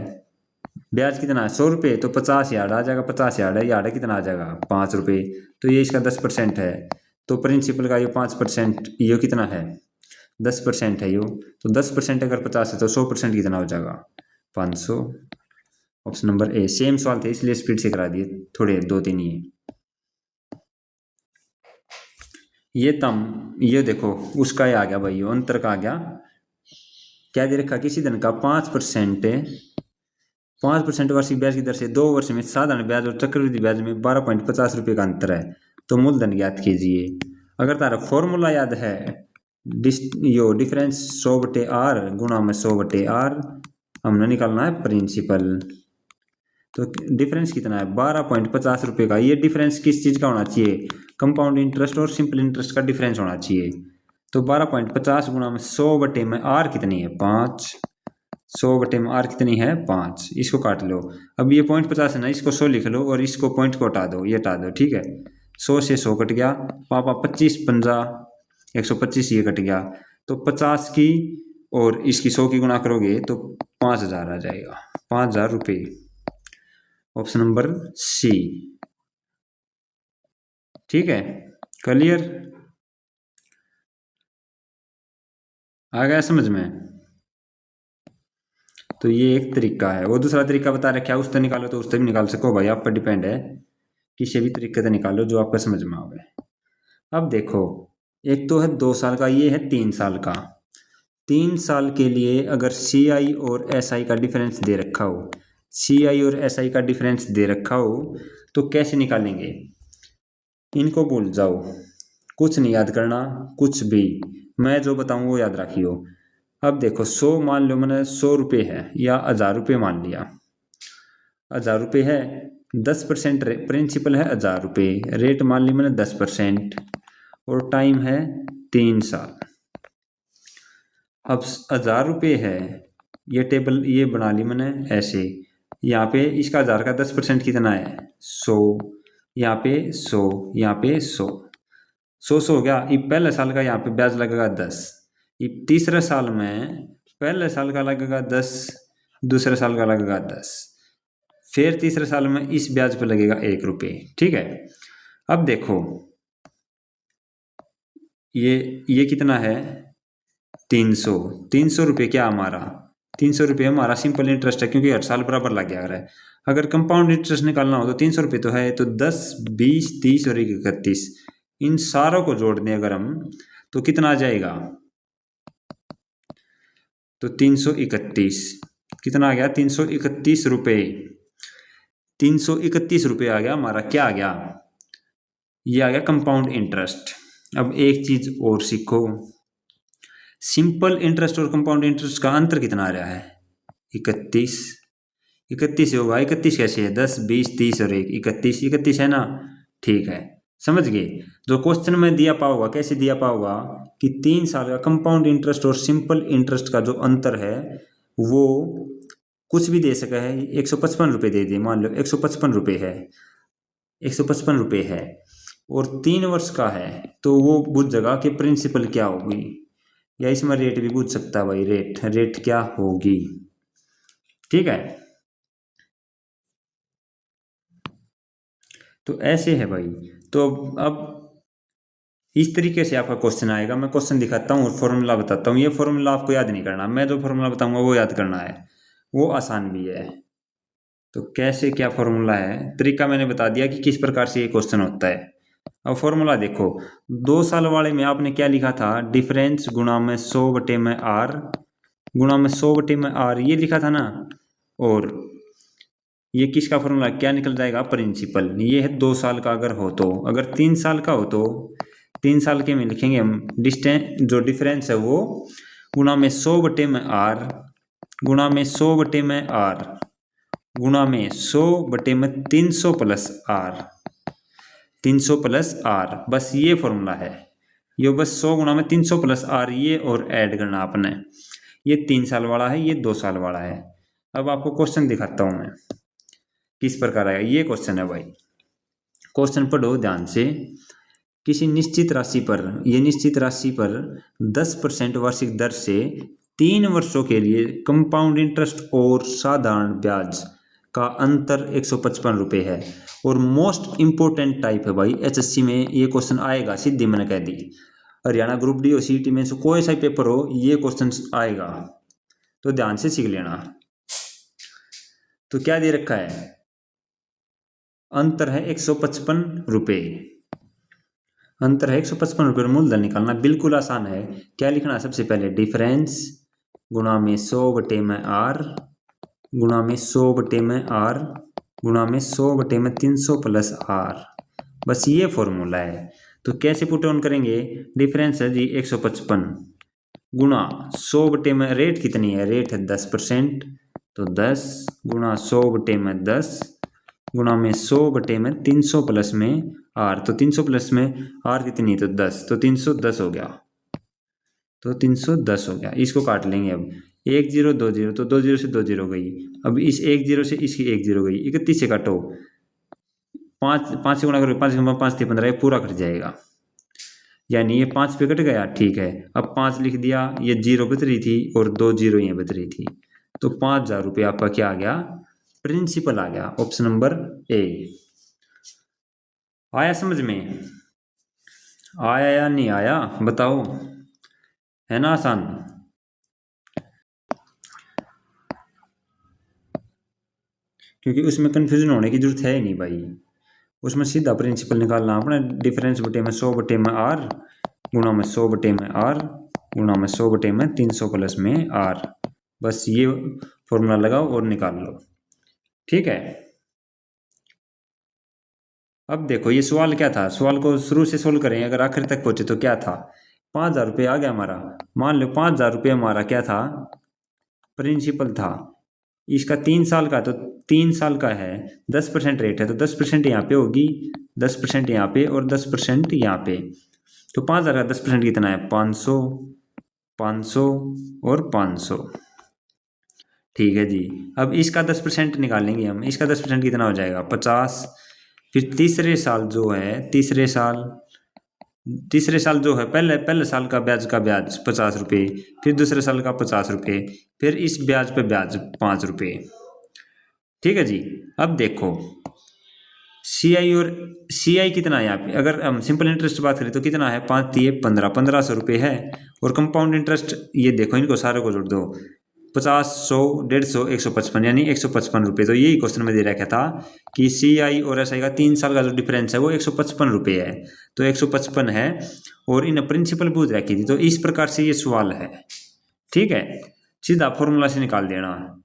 ब्याज कितना है? 100 रुपये, तो 50 यार्ड आ जाएगा। 50 यार्ड है, यार्ड कितना आ जाएगा? 5 रुपये। तो ये इसका 10% है, तो प्रिंसिपल का ये 5%, ये कितना है? 10% है यो। तो 10% अगर 50 है तो 100% कितना हो जाएगा? 500। ऑप्शन नंबर ए। सेम सवाल थे इसलिए स्पीड से करा दिए, थोड़े 2-3 ये तम, ये देखो उसका ही आ गया भाई, अंतर का आ गया। क्या दे रखा? किसी धन का 5%, 5% वार्षिक ब्याज की दर से 2 वर्ष में साधारण ब्याज और चक्रवृद्धि ब्याज में 12.50 रुपये का अंतर है, तो मूलधन ज्ञात कीजिए। अगर तारा फॉर्मूला याद है, यो डिफरेंस 100/r गुणा में 100/r, हमने निकालना है प्रिंसिपल। तो डिफरेंस कितना है? 12.50 रुपये का। ये डिफरेंस किस चीज़ का होना चाहिए? कंपाउंड इंटरेस्ट और सिंपल इंटरेस्ट का डिफरेंस होना चाहिए। तो 12.50 गुणा में 100 में आर कितनी है? 5। 100 में आर कितनी है? 5। इसको काट लो। अब ये 0.50 है ना, इसको 100 लिख लो और इसको पॉइंट को हटा दो, ये हटा दो, ठीक है। 100 से 100 कट गया, पापा 25 15 125, ये कट गया। तो 50 की और इसकी 100 की गुणा करोगे तो 5000 आ जाएगा, 5000 रुपये। ऑप्शन नंबर सी, ठीक है। क्लियर? आ गया समझ में? तो ये एक तरीका है। वो दूसरा तरीका बता रखा है, उससे निकालो तो उससे भी निकाल सको भाई, आप पर डिपेंड है। किसी भी तरीके से निकालो जो आपका समझ में आवे। अब देखो, एक तो है 2 साल का, ये है 3 साल का। 3 साल के लिए अगर सी आई और एस आई का डिफरेंस दे रखा हो, सी आई और एस आई का डिफरेंस दे रखा हो, तो कैसे निकालेंगे? इनको भूल जाओ, कुछ नहीं याद करना, कुछ भी मैं जो बताऊँ वो याद रखियो। अब देखो 100 मान लो, मैंने 100 रुपये है या 1000 रुपये मान लिया। 1000 रुपये है, 10% प्रिंसिपल है 1000 रुपये, रेट मान ली मैंने 10%, और टाइम है 3 साल। अब 1000 रुपये है, ये टेबल ये बना ली मैंने ऐसे। यहाँ पे इसका 1000 का 10% कितना है? 100। यहाँ पे 100, यहाँ पे 100, 100 हो गया। ये पहले साल का यहाँ पे ब्याज लगेगा 10। ये तीसरे साल में पहले साल का लगेगा 10, दूसरे साल का लगेगा 10, फिर तीसरे साल में इस ब्याज पे लगेगा 1 रुपये, ठीक है। अब देखो ये कितना है? 300। 300 रुपये क्या हमारा? 300 रुपये हमारा सिंपल इंटरेस्ट है, क्योंकि हर साल बराबर लग गया है। अगर कंपाउंड इंटरेस्ट निकालना हो तो 300 रुपये तो है, तो 10 20 30 और 31, इन सारों को जोड़ दें अगर हम, तो कितना आ जाएगा? तो 331। कितना आ गया? 331 रुपये। 331 रुपये आ गया हमारा। क्या आ गया? ये आ गया कंपाउंड इंटरेस्ट। अब एक चीज और सीखो, सिंपल इंटरेस्ट और कंपाउंड इंटरेस्ट का अंतर कितना आ रहा है? 31। 31 होगा। 31 कैसे है? 10 20 30 और 1, 31। 31 है ना, ठीक है, समझ गए। जो क्वेश्चन में दिया पाओगा, कैसे दिया पाओगा कि 3 साल का कंपाउंड इंटरेस्ट और सिंपल इंटरेस्ट का जो अंतर है वो कुछ भी दे सका है। 155 रुपये दे दिए, मान लो 155 रुपये है, 155 रुपये है, और 3 वर्ष का है, तो वो बुझ जगह कि प्रिंसिपल क्या होगी, या इसमें रेट भी पूछ सकता है भाई, रेट क्या होगी, ठीक है। तो ऐसे है भाई। तो अब इस तरीके से आपका क्वेश्चन आएगा। मैं क्वेश्चन दिखाता हूँ और फॉर्मूला बताता हूँ। ये फॉर्मूला आपको याद नहीं करना, मैं जो फॉर्मूला बताऊंगा वो याद करना है, वो आसान भी है। तो कैसे क्या फॉर्मूला है, तरीका मैंने बता दिया कि किस प्रकार से ये क्वेश्चन होता है। अब फॉर्मूला देखो, 2 साल वाले में आपने क्या लिखा था? डिफरेंस गुणा में 100 में आर, गुणा में 100 में आर, ये लिखा था ना। और ये किसका फॉर्मूला क्या निकल जाएगा, प्रिंसिपल। ये है 2 साल का अगर हो तो, अगर 3 साल का हो तो 3 साल के में लिखेंगे हम डिस्टेंस, जो डिफरेंस है वो गुणा में 100 बटे में आर, गुणा में 100 बटे में आर, गुणा में 100 बटे में 300 प्लस आर, 300 प्लस आर, बस ये फॉर्मूला है। ये बस 100 गुणा में 300 प्लस आर, ये और ऐड करना आपने। ये 3 साल वाला है, ये 2 साल वाला है। अब आपको क्वेश्चन दिखाता हूं मैं किस प्रकार आएगा। ये क्वेश्चन है भाई, क्वेश्चन पढ़ो ध्यान से। किसी निश्चित राशि पर, ये निश्चित राशि पर 10% वार्षिक दर से 3 वर्षों के लिए कंपाउंड इंटरेस्ट और साधारण ब्याज का अंतर 155 रुपये है। और मोस्ट इंपोर्टेंट टाइप है भाई, एचएससी में ये क्वेश्चन आएगा, सीधी मैंने कह दी। हरियाणा ग्रुप डी हो, सीईटी में से कोई सा पेपर हो, ये क्वेश्चन आएगा, तो ध्यान से सीख लेना। तो क्या दे रखा है, अंतर है 155 रुपये, अंतर है 155 रुपये। मूलधन निकालना बिल्कुल आसान है। क्या लिखना है, सबसे पहले डिफरेंस गुणा में 100 बटे में आर, गुणा में 100 बटे में आर, गुणा में 100 बटे में 300 प्लस आर, बस ये फॉर्मूला है। तो कैसे पुट ऑन करेंगे, डिफरेंस है जी 155 गुणा 100 बटे में रेट कितनी है, रेट है 10%, तो 10 गुणा 100 बटे में 10 गुणा में 100 बटे में 300 प्लस में आर, तो 300 प्लस में आर कितनी, तो 10, तो 310 हो गया, तो 310 हो गया। इसको काट लेंगे अब, 1 0 2 0, तो 2 0 से 2 0 गई। अब इस 1 0 से इसकी 1 0 गई, 31 से काटो, 5 से गुणा करो, 5 5 × 15, पूरा कट जाएगा, यानी ये 5 पे कट गया, ठीक है। अब 5 लिख दिया, ये 0 बच रही थी और 2 0 ये बच रही थी, तो 5000 रुपये आपका क्या आ गया, प्रिंसिपल आ गया। ऑप्शन नंबर ए। आया समझ में, आया या नहीं आया बताओ, है ना आसान। क्योंकि उसमें कंफ्यूजन होने की जरूरत है ही नहीं भाई, उसमें सीधा प्रिंसिपल निकालना अपना, डिफरेंस बटे में 100 बटे में आर, गुणा में 100 बटे में आर, गुणा में 100 बटे में 300 प्लस में आर, बस ये फॉर्मूला लगाओ और निकाल लो, ठीक है। अब देखो ये सवाल क्या था, सवाल को शुरू से सोल्व करें, अगर आखिर तक पहुंचे तो क्या था, 5000 रुपये आ गया हमारा। मान लो 5000 रुपये हमारा क्या था, प्रिंसिपल था। इसका 3 साल का, तो 3 साल का है, 10% रेट है, तो 10% यहाँ पे होगी, 10% यहाँ पे और 10% यहाँ पे। तो 5000 का 10% कितना है, 500, 500 और 500, ठीक है जी। अब इसका 10% निकालेंगे हम, इसका 10% कितना हो जाएगा, 50। फिर तीसरे साल जो है, तीसरे साल जो है, पहले साल का ब्याज 50 रुपये, फिर दूसरे साल का 50 रुपये, फिर इस ब्याज पे ब्याज 5 रुपये, ठीक है जी। अब देखो CI और CI कितना है यहाँ पे, अगर हम सिंपल इंटरेस्ट बात करें तो कितना है, 5 दिए 15, 1500 रुपये है। और कंपाउंड इंटरेस्ट, ये देखो इनको सारे को जोड़ दो, 50, 100, 150, 155, यानी 155 रुपये। तो यही क्वेश्चन में दे रखा था कि CI और SI का 3 साल का जो डिफरेंस है वो 155 रुपये है, तो 155 है, और इन प्रिंसिपल पूछ रखी थी। तो इस प्रकार से ये सवाल है, ठीक है, सीधा फॉर्मूला से निकाल देना।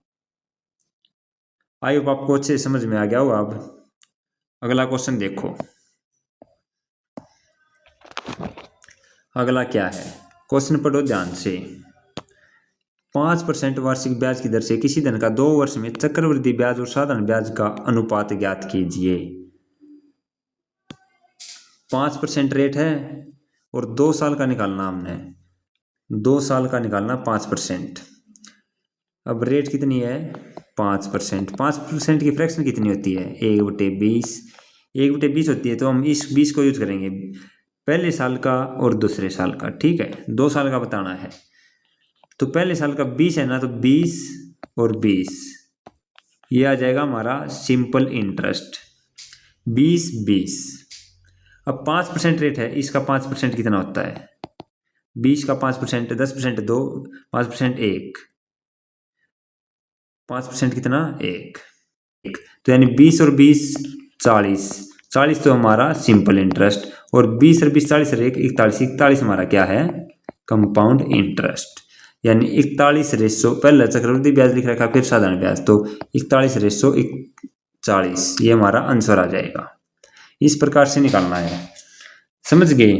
आई होप आपको अच्छे से समझ में आ गया होगा। अब अगला क्वेश्चन देखो, अगला क्या है, क्वेश्चन पढ़ो ध्यान से। 5% वार्षिक ब्याज की दर से किसी धन का 2 वर्ष में चक्रवृद्धि ब्याज और साधारण ब्याज का अनुपात ज्ञात कीजिए। 5% रेट है और 2 साल का निकालना हमने, 2 साल का निकालना 5%। अब रेट कितनी है, 5%। 5% की फ्रैक्शन कितनी होती है, 1/20, 1/20 होती है। तो हम इस 20 को यूज करेंगे पहले साल का और दूसरे साल का, ठीक है, 2 साल का बताना है। तो पहले साल का 20 है ना, तो 20 और 20, ये आ जाएगा हमारा सिंपल इंटरेस्ट, 20। अब 5% रेट है, इसका 5% कितना होता है, 20 का 5%, 10% 2, 5% 1, 5% कितना 1, तो यानी 20 और 20 40 तो हमारा सिंपल इंटरेस्ट, और 20 और 20 40 और 1 41 हमारा क्या है, कंपाउंड इंटरेस्ट। यानी 41 रेशो, पहले चक्रवृद्धि ब्याज लिख रखा, फिर साधारण ब्याज, तो 41 रेशो 40, ये हमारा आंसर आ जाएगा। इस प्रकार से निकालना है, समझ गए।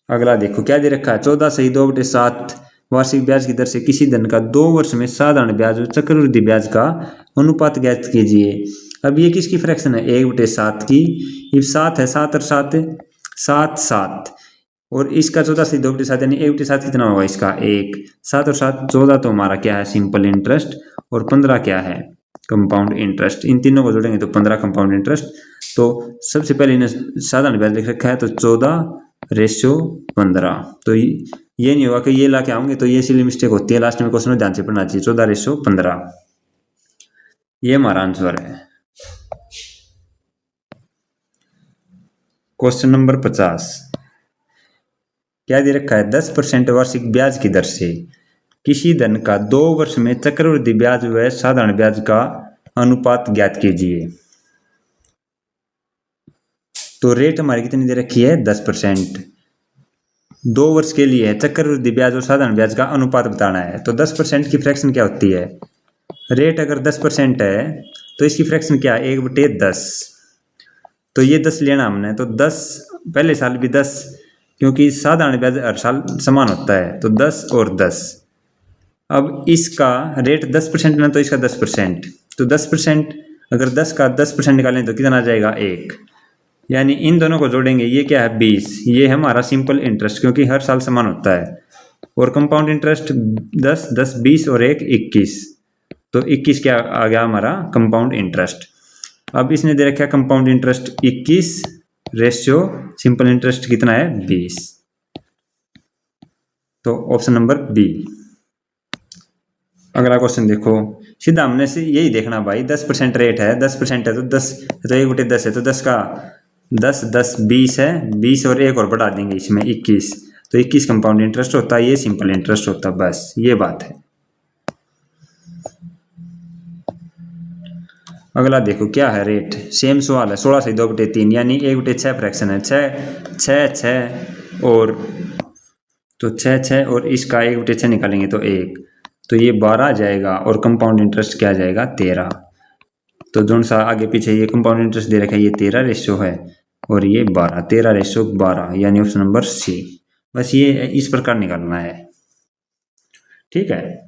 अगला देखो क्या दे रखा है, 14 सही 2/7 वार्षिक ब्याज की दर से किसी धन का 2 वर्ष में साधारण ब्याज और चक्रवृद्धि ब्याज का अनुपात ज्ञात कीजिए। अब ये किसकी फ्रैक्शन है, 1/7 की। ये 7 है, 7 और 7 7 7 और इसका 14 से 2/7 यानी 1/7 कितना होगा इसका 1। 7 और 7 14 तो हमारा क्या है सिंपल इंटरेस्ट और 15 क्या है कंपाउंड इंटरेस्ट। इन तीनों को जोड़ेंगे तो 15 कंपाउंड इंटरेस्ट। तो सबसे पहले इन्हें साधारण ब्याज लिख रखा है तो 14/15। तो ये नहीं होगा कि ये ला के आऊंगे तो ये इसीलिए मिस्टेक होती है, लास्ट में क्वेश्चन में ध्यान से पढ़ना चाहिए। 14/15 ये हमारा आंसर है। क्वेश्चन नंबर 50 क्या दे रखा है, 10% वार्षिक ब्याज की दर से किसी धन का 2 वर्ष में चक्रवृद्धि ब्याज व साधारण ब्याज का अनुपात ज्ञात कीजिए। तो रेट हमारी कितनी दे रखी है 10%, 2 वर्ष के लिए है, चक्रवृद्धि ब्याज और साधारण ब्याज का अनुपात बताना है। तो 10% की फ्रैक्शन क्या होती है, रेट अगर 10% है तो इसकी फ्रैक्शन क्या है 1/10। तो ये 10 लेना हमने, तो 10 पहले साल भी 10 क्योंकि साधारण ब्याज हर साल समान होता है, तो 10 और 10। अब इसका रेट 10% ना तो इसका 10%, तो 10% अगर 10 का 10% निकालें तो कितना आ जाएगा 1, यानी इन दोनों को जोड़ेंगे ये क्या है 20। ये है हमारा सिंपल इंटरेस्ट क्योंकि हर साल समान होता है। और कंपाउंड इंटरेस्ट 10 10 20 और 1 21, तो 21 क्या आ गया हमारा कंपाउंड इंटरेस्ट। अब इसने दे रखा है compound interest 21 ratio simple interest कितना है 20, तो ऑप्शन नंबर बी। अगला क्वेश्चन देखो, सीधा हमने से यही देखना भाई, 10% रेट है, 10% है तो 10 तो 1/10 है, तो 10 का 10 10 20 है, 20 और 1 और बढ़ा देंगे इसमें 21, तो 21 कंपाउंड इंटरेस्ट होता है, ये सिंपल इंटरेस्ट होता है, बस ये बात है। अगला देखो क्या है रेट, सेम सवाल है, 16 से 2/3 यानी 1/6 फ्रैक्शन है, 6 और तो 6 और इसका 1/6 निकालेंगे तो 1, तो ये 12 आ जाएगा और कंपाउंड इंटरेस्ट क्या आ जाएगा 13। तो जो सा आगे पीछे ये कंपाउंड इंटरेस्ट दे रखा है ये 13 रेशियो है और ये 12, 13/12 यानी ऑप्शन नंबर सी। बस ये इस प्रकार निकालना है, ठीक है।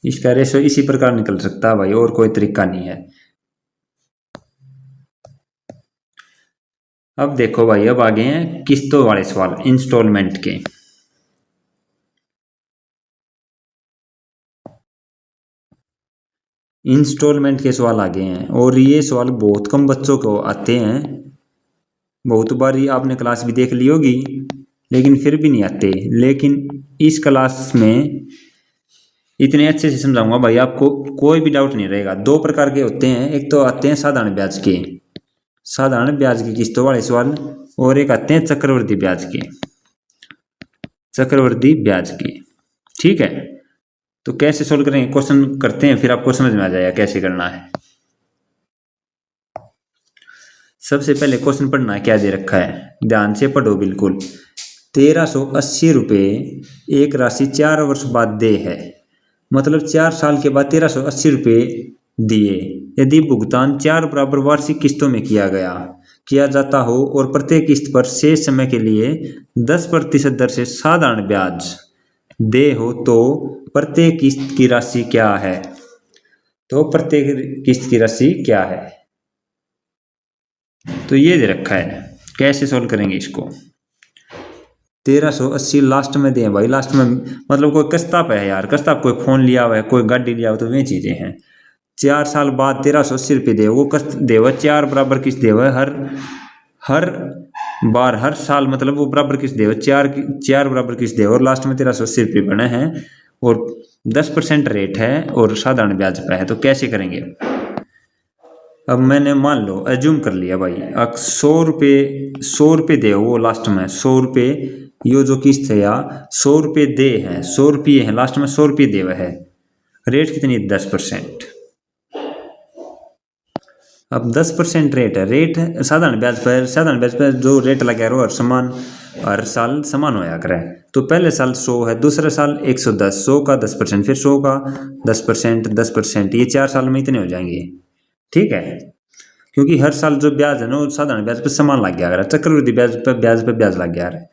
इसका रेशियो इसी प्रकार निकल सकता है भाई, और कोई तरीका नहीं है। अब देखो भाई, अब आगे हैं किस्तों वाले सवाल, इंस्टॉलमेंट के। इंस्टॉलमेंट के सवाल आगे हैं और ये सवाल बहुत कम बच्चों को आते हैं, बहुत बार आपने क्लास भी देख ली होगी लेकिन फिर भी नहीं आते। लेकिन इस क्लास में इतने अच्छे से समझाऊंगा भाई, आपको कोई भी डाउट नहीं रहेगा। 2 प्रकार के होते हैं, एक तो आते हैं साधारण ब्याज के किस्तों वाले सवाल, और एक आते हैं चक्रवृद्धि ब्याज के, ठीक है। तो कैसे सोल्व करेंगे, क्वेश्चन करते हैं फिर आपको समझ में आ जाएगा कैसे करना है। सबसे पहले क्वेश्चन पढ़ना है, क्या दे रखा है ध्यान से पढ़ो बिल्कुल। 1380 रुपये एक राशि 4 वर्ष बाद दे है, मतलब 4 साल के बाद 1380 रुपये दिए यदि भुगतान 4 बराबर वार्षिक किस्तों में किया जाता हो और प्रत्येक किस्त पर शेष समय के लिए 10% दर से साधारण ब्याज दे हो, तो प्रत्येक किस्त की राशि क्या है। तो प्रत्येक किस्त की राशि क्या है, तो ये दे रखा है, कैसे सोल्व करेंगे इसको। 1380 लास्ट में दें भाई, लास्ट में मतलब कोई कस्ताप है यार, कस्ताप कोई फोन लिया हुआ है, कोई गाड़ी लिया हुआ, तो वे चीजें हैं। 4 साल बाद 1380 रुपये दे, वो कस्त दे हुआ 4 बराबर किस्त दे हुआ हर बार हर साल, मतलब वो बराबर किस्त दे हुआ 4 बराबर किस्त दे, और लास्ट में 1380 रुपये बने हैं और 10% रेट है और साधारण ब्याज पे है। तो कैसे करेंगे, अब मैंने मान लो एज्यूम कर लिया भाई 100 रुपये दे, वो लास्ट में 100 रुपये, ये जो किस्त है या 100 रुपये दे हैं, 100 रुपये है लास्ट में 100 रुपये दे हुआ है, रेट कितनी 10%। अब 10% रेट है, रेट साधारण ब्याज पर जो रेट लगा रहा है समान, हर साल समान होया करे। तो पहले साल 100 है, दूसरे साल 110, 100 का 10%, फिर 100 का 10%, 10%, ये 4 साल में इतने हो जाएंगे। ठीक है, क्योंकि हर साल जो ब्याज है ना वो साधारण ब्याज पे समान लग गया, चक्रवृद्धि ब्याज लग गया है।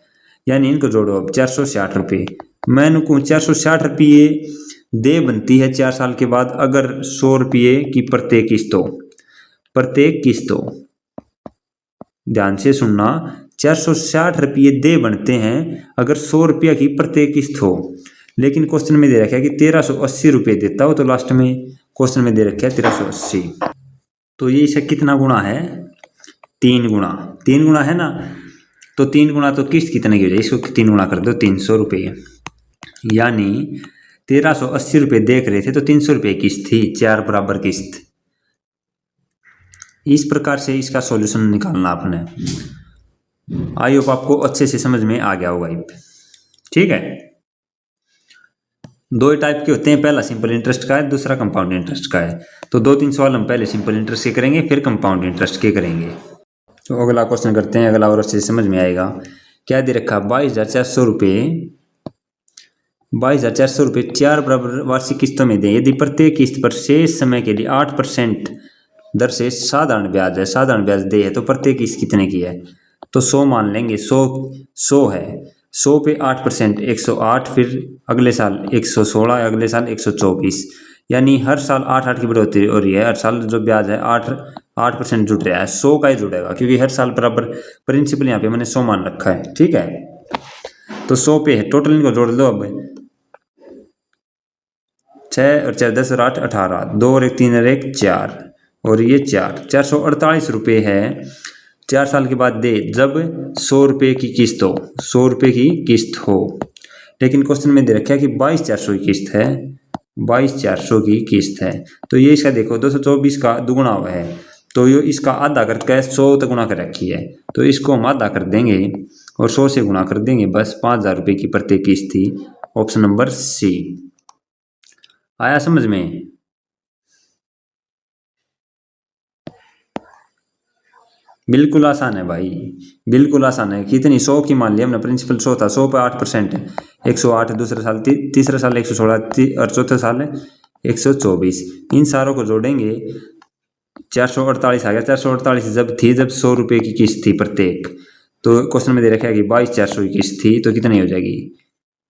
यानी इनको जोड़ो अब 460 रुपये। मैं कहूँ 460 रुपये दे बनती है 4 साल के बाद अगर 100 रुपये की प्रत्येक किस्त हो। ध्यान से सुनना, 460 रुपये दे बनते हैं अगर 100 रुपया की प्रत्येक किस्त हो। लेकिन क्वेश्चन में दे रखा है कि 1380 रुपये देता हो, तो लास्ट में क्वेश्चन में दे रखा है 1380। तो ये इसका कितना गुणा है? 3 गुणा। 3 गुणा है ना, तो 3 गुणा तो किस्त कितने की हो जाए, इसको 3 गुणा कर दो 300 रुपये। यानी 1380 रुपये देख रहे थे तो 300 रुपये किस्त थी, 4 बराबर किस्त। इस प्रकार से इसका सॉल्यूशन निकालना आपने। आई होप आपको अच्छे से समझ में आ गया होगा। ठीक है, 2 टाइप के होते हैं, पहला सिंपल इंटरेस्ट का है, दूसरा कंपाउंड इंटरेस्ट का है। तो 2-3 सवाल हम पहले सिंपल इंटरेस्ट के करेंगे, फिर कंपाउंड इंटरेस्ट के करेंगे। तो अगला क्वेश्चन करते हैं, अगला और अच्छे से समझ में आएगा। क्या दे रखा? 22,400 रुपये 22,400 रुपये 4 बराबर वार्षिक किस्तों में दें। यदि प्रत्येक किस्त पर शेष समय के लिए 8% दर से साधारण ब्याज दे है तो प्रत्येक किस्त कितने की है? तो 100 मान लेंगे। 100 है, 100 पे 8% 108, फिर अगले साल 116, अगले साल 124। यानी हर साल 8 की बढ़ोतरी हो रही है। हर साल जो ब्याज है 8% जुड़ रहा है। 100 का ही जुड़ेगा क्योंकि हर साल बराबर प्रिंसिपल यहाँ पे मैंने 100 मान रखा है। ठीक है, तो 100 पे है, टोटल इनको जोड़ दो। अब 6 और 4 10 और 8 18, 2 और 1 3 और 1 4, और ये 448 रुपये है 4 साल के बाद दे, जब 100 रुपये की किस्त हो। 100 रुपये की किस्त हो, लेकिन क्वेश्चन में दे रखा है कि 22,400 की किस्त है। 22,400 की किस्त है, तो ये इसका देखो 224 का दुगुना हुआ है, तो ये इसका आधा करके 100 तक गुना कर रखी है, तो इसको हम आधा कर देंगे और 100 से गुना कर देंगे। बस 5,000 रुपये की प्रत्येक किस्त थी। Option number C. आया समझ में? बिल्कुल आसान है भाई, बिल्कुल आसान है। कितनी? 100 की मान लिया हमने, प्रिंसिपल 100 था, 100 पे 8% है 108, दूसरे साल तीसरे साल 116 और चौथे साल 124। इन सारों को जोड़ेंगे 448 आ गया। 448 जब 100 रुपये की किस्त थी प्रत्येक, तो क्वेश्चन में दे रखा है कि 22,400 की किस्त थी, तो कितनी हो जाएगी?